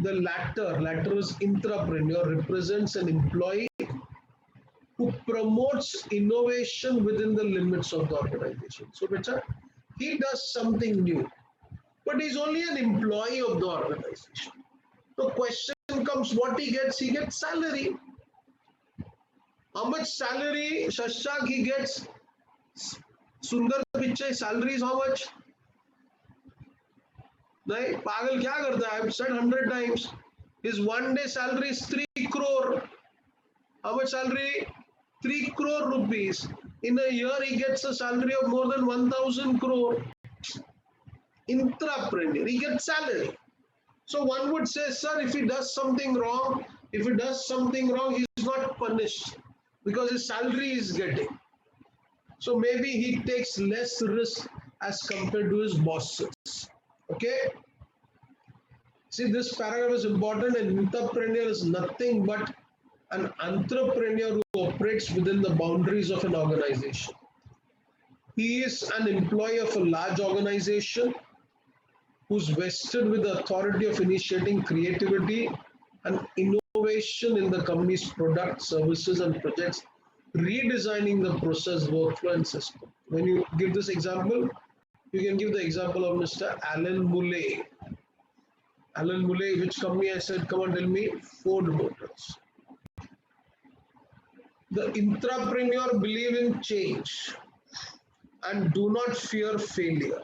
The latter is intrapreneur, represents an employee who promotes innovation within the limits of the organization. So, becha, he does something new, but he's only an employee of the organization. The question comes, what he gets salary. How much salary Shashank he gets? Sundar Pichai salary is how much? नहीं पागल क्या करता है? I've said 100 times. His one day salary is 3 crore. How much salary? 3 crore rupees. In a year, he gets a salary of more than 1,000 crore. Intrapreneur, he gets salary. So one would say, sir, if he does something wrong, he's not punished because his salary is getting. So maybe he takes less risk as compared to his bosses. Okay? See, this paragraph is important. An entrepreneur is nothing but an entrepreneur who operates within the boundaries of an organization. He is an employee of a large organization who's vested with the authority of initiating creativity and innovation in the company's products, services, and projects, redesigning the process, workflow, and system. When you give this example, you can give the example of Mr. Alan Muley. Alan Muley, which company I said, come on, tell me, Ford Motors. The intrapreneur believe in change and do not fear failure.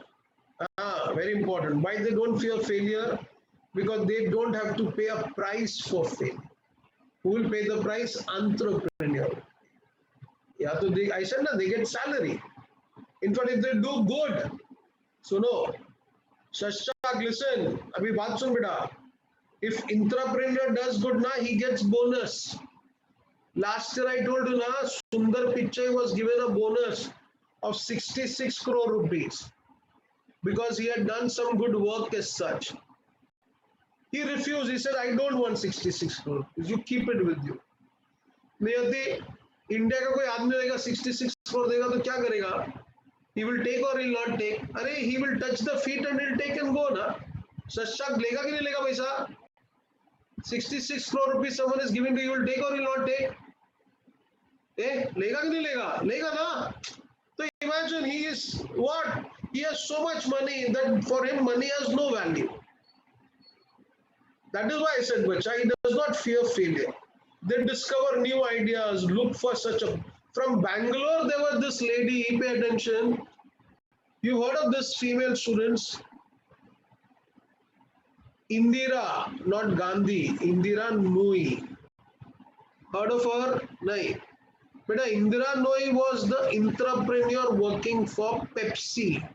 Very important. Why they don't fear failure? Because they don't have to pay a price for failure. Who will pay the price? Entrepreneur. Yeah, so I said na, they get salary. In fact, if they do good, so no. Shashak, listen. Abhi baat sun beta. If entrepreneur does good na, he gets bonus. Last year I told you na, Sundar Pichai was given a bonus of 66 crore rupees because he had done some good work as such. He refused. He said, I don't want 66 crore. You keep it with you. Niyati, India का कोई आदमी देगा 66 crore देगा तो क्या करेगा? He will take or he will not take. अरे he will touch the feet and he will take and go ना. Shashak लेगा कि नहीं लेगा पैसा? 66 crore rupees someone is giving to you, will take or will not take? लेगा कि नहीं लेगा? लेगा ना. So imagine he is what? He has so much money that for him money has no value. That is why I said, Bacha, he does not fear failure. They discover new ideas, look for such a. From Bangalore, there was this lady, pay attention. You heard of this female students? Indira, not Gandhi, Indira Nooyi. Heard of her? No. But Indira Nooyi was the entrepreneur working for Pepsi.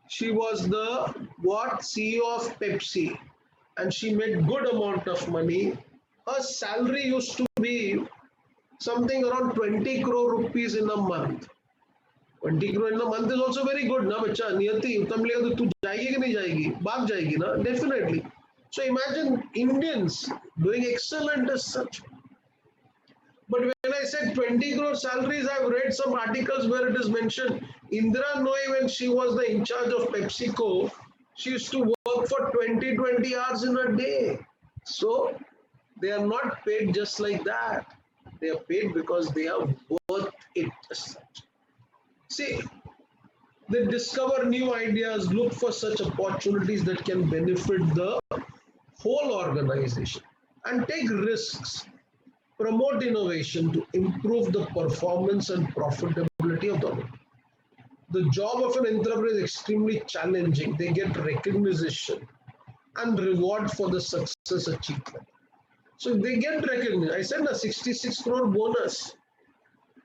She was the what? CEO of Pepsi. And she made good amount of money. Her salary used to be something around 20 crore rupees in a month. 20 crore in a month is also very good, na bacha? Niyati, uttam lega to tu jayegi ki nahi jayegi? Baag jayegi na? Definitely. So imagine Indians doing excellent as such. But when I said 20 crore salaries, I've read some articles where it is mentioned Indira Nooyi, when she was the in charge of PepsiCo, she used to work for 20 hours in a day. So they are not paid just like that. They are paid because they are worth it as such. See, they discover new ideas, look for such opportunities that can benefit the whole organization and take risks, promote innovation to improve the performance and profitability of the organization. The job of an entrepreneur is extremely challenging. They get recognition and reward for the success achievement. So they get recognition. I said a 66 crore bonus.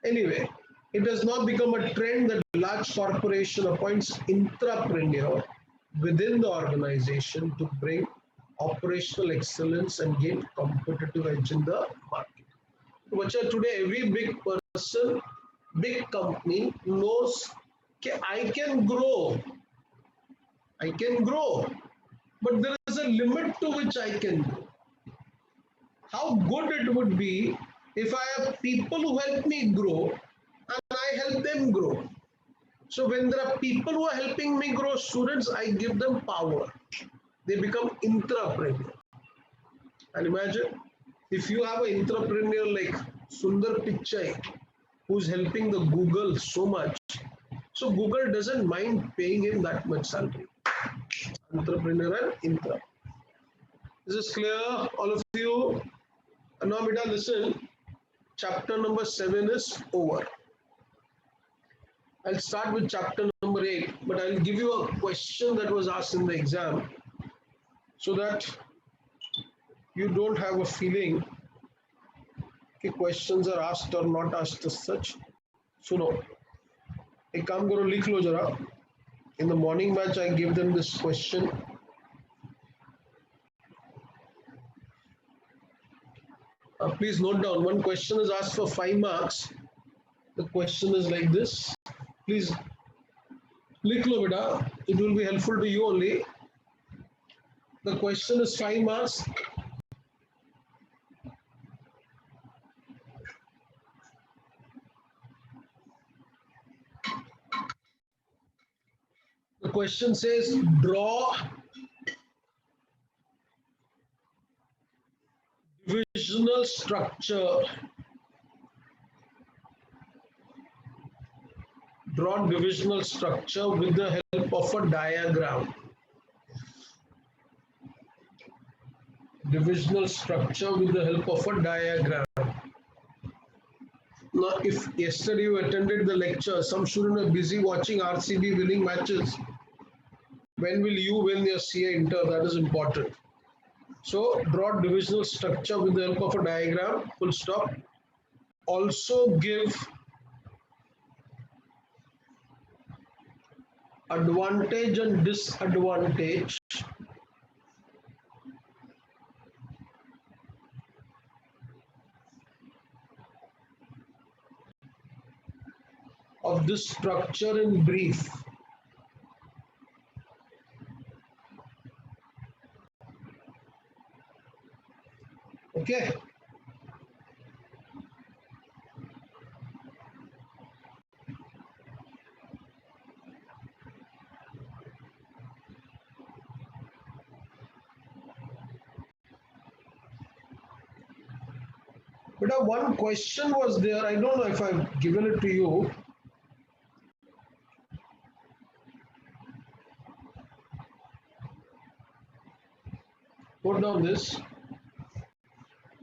Anyway, it has now become a trend that large corporation appoints entrepreneur within the organization to bring operational excellence and gain competitive edge in the market. But today, every big person, big company knows I can grow. I can grow. But there is a limit to which I can grow. How good it would be if I have people who help me grow and I help them grow. So when there are people who are helping me grow, students, I give them power. They become entrepreneur. And imagine if you have an entrepreneur like Sundar Pichai, who's helping the Google so much. So Google doesn't mind paying him that much salary. Entrepreneur and intra. Is this clear, all of you? And now, beta, listen. Chapter number 7 is over. I'll start with chapter number 8, but I'll give you a question that was asked in the exam so that you don't have a feeling that questions are asked or not asked as such. So no. एक काम करो, लिख लो जरा. In the morning batch, I give them this question. Please note down, one question is asked for 5 marks. The question is like this. Please, लिख लो बेटा. It will be helpful to you only. The question is 5 marks. The question says, draw divisional structure. Draw divisional structure with the help of a diagram. Divisional structure with the help of a diagram. Now, if yesterday you attended the lecture, some students are busy watching RCB winning matches. When will you win your CA Inter? That is important. So draw divisional structure with the help of a diagram, full stop. Also give advantage and disadvantage of this structure in brief. Okay. But one question was there. I don't know if I've given it to you. Put down this.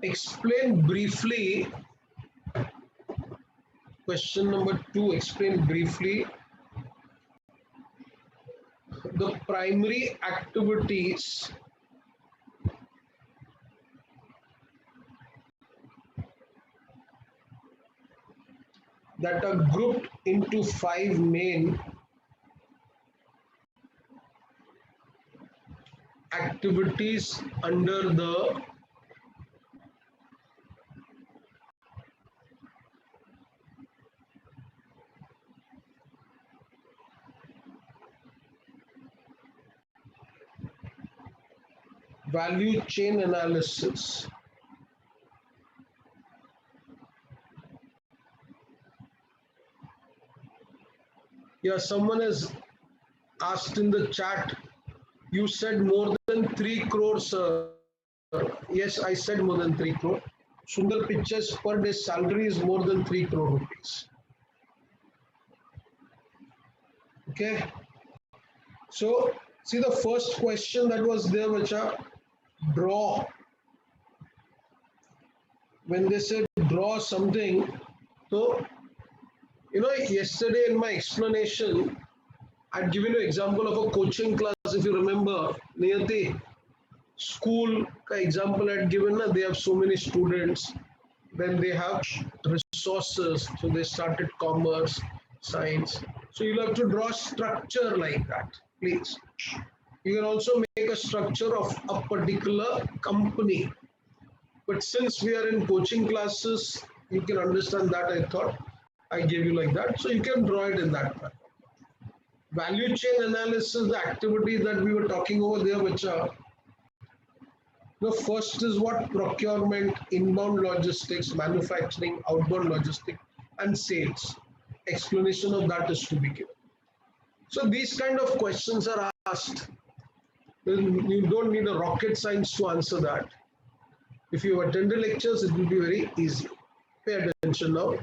Explain briefly. Question number 2. Explain briefly the primary activities that are grouped into 5 main activities under the value chain analysis. Yeah, someone has asked in the chat, you said more than 3 crores. Yes, I said more than 3 crore. Sundar Pictures per day salary is more than 3 crore rupees. Okay. So, see the first question that was there, which are draw. When they said draw something, so yesterday in my explanation, I'd given you an example of a coaching class. If you remember, Niyati, school ka example I'd given, they have so many students, then they have resources, so they started commerce, science. So you'll have to draw structure like that, please. You can also make a structure of a particular company. But since we are in coaching classes, you can understand that. I thought I gave you like that. So you can draw it in that way. Value chain analysis, the activities that we were talking over there, which are the first is what? Procurement, inbound logistics, manufacturing, outbound logistics, and sales. Explanation of that is to be given. So these kind of questions are asked. You don't need a rocket science to answer that. If you attend the lectures, it will be very easy. Pay attention now.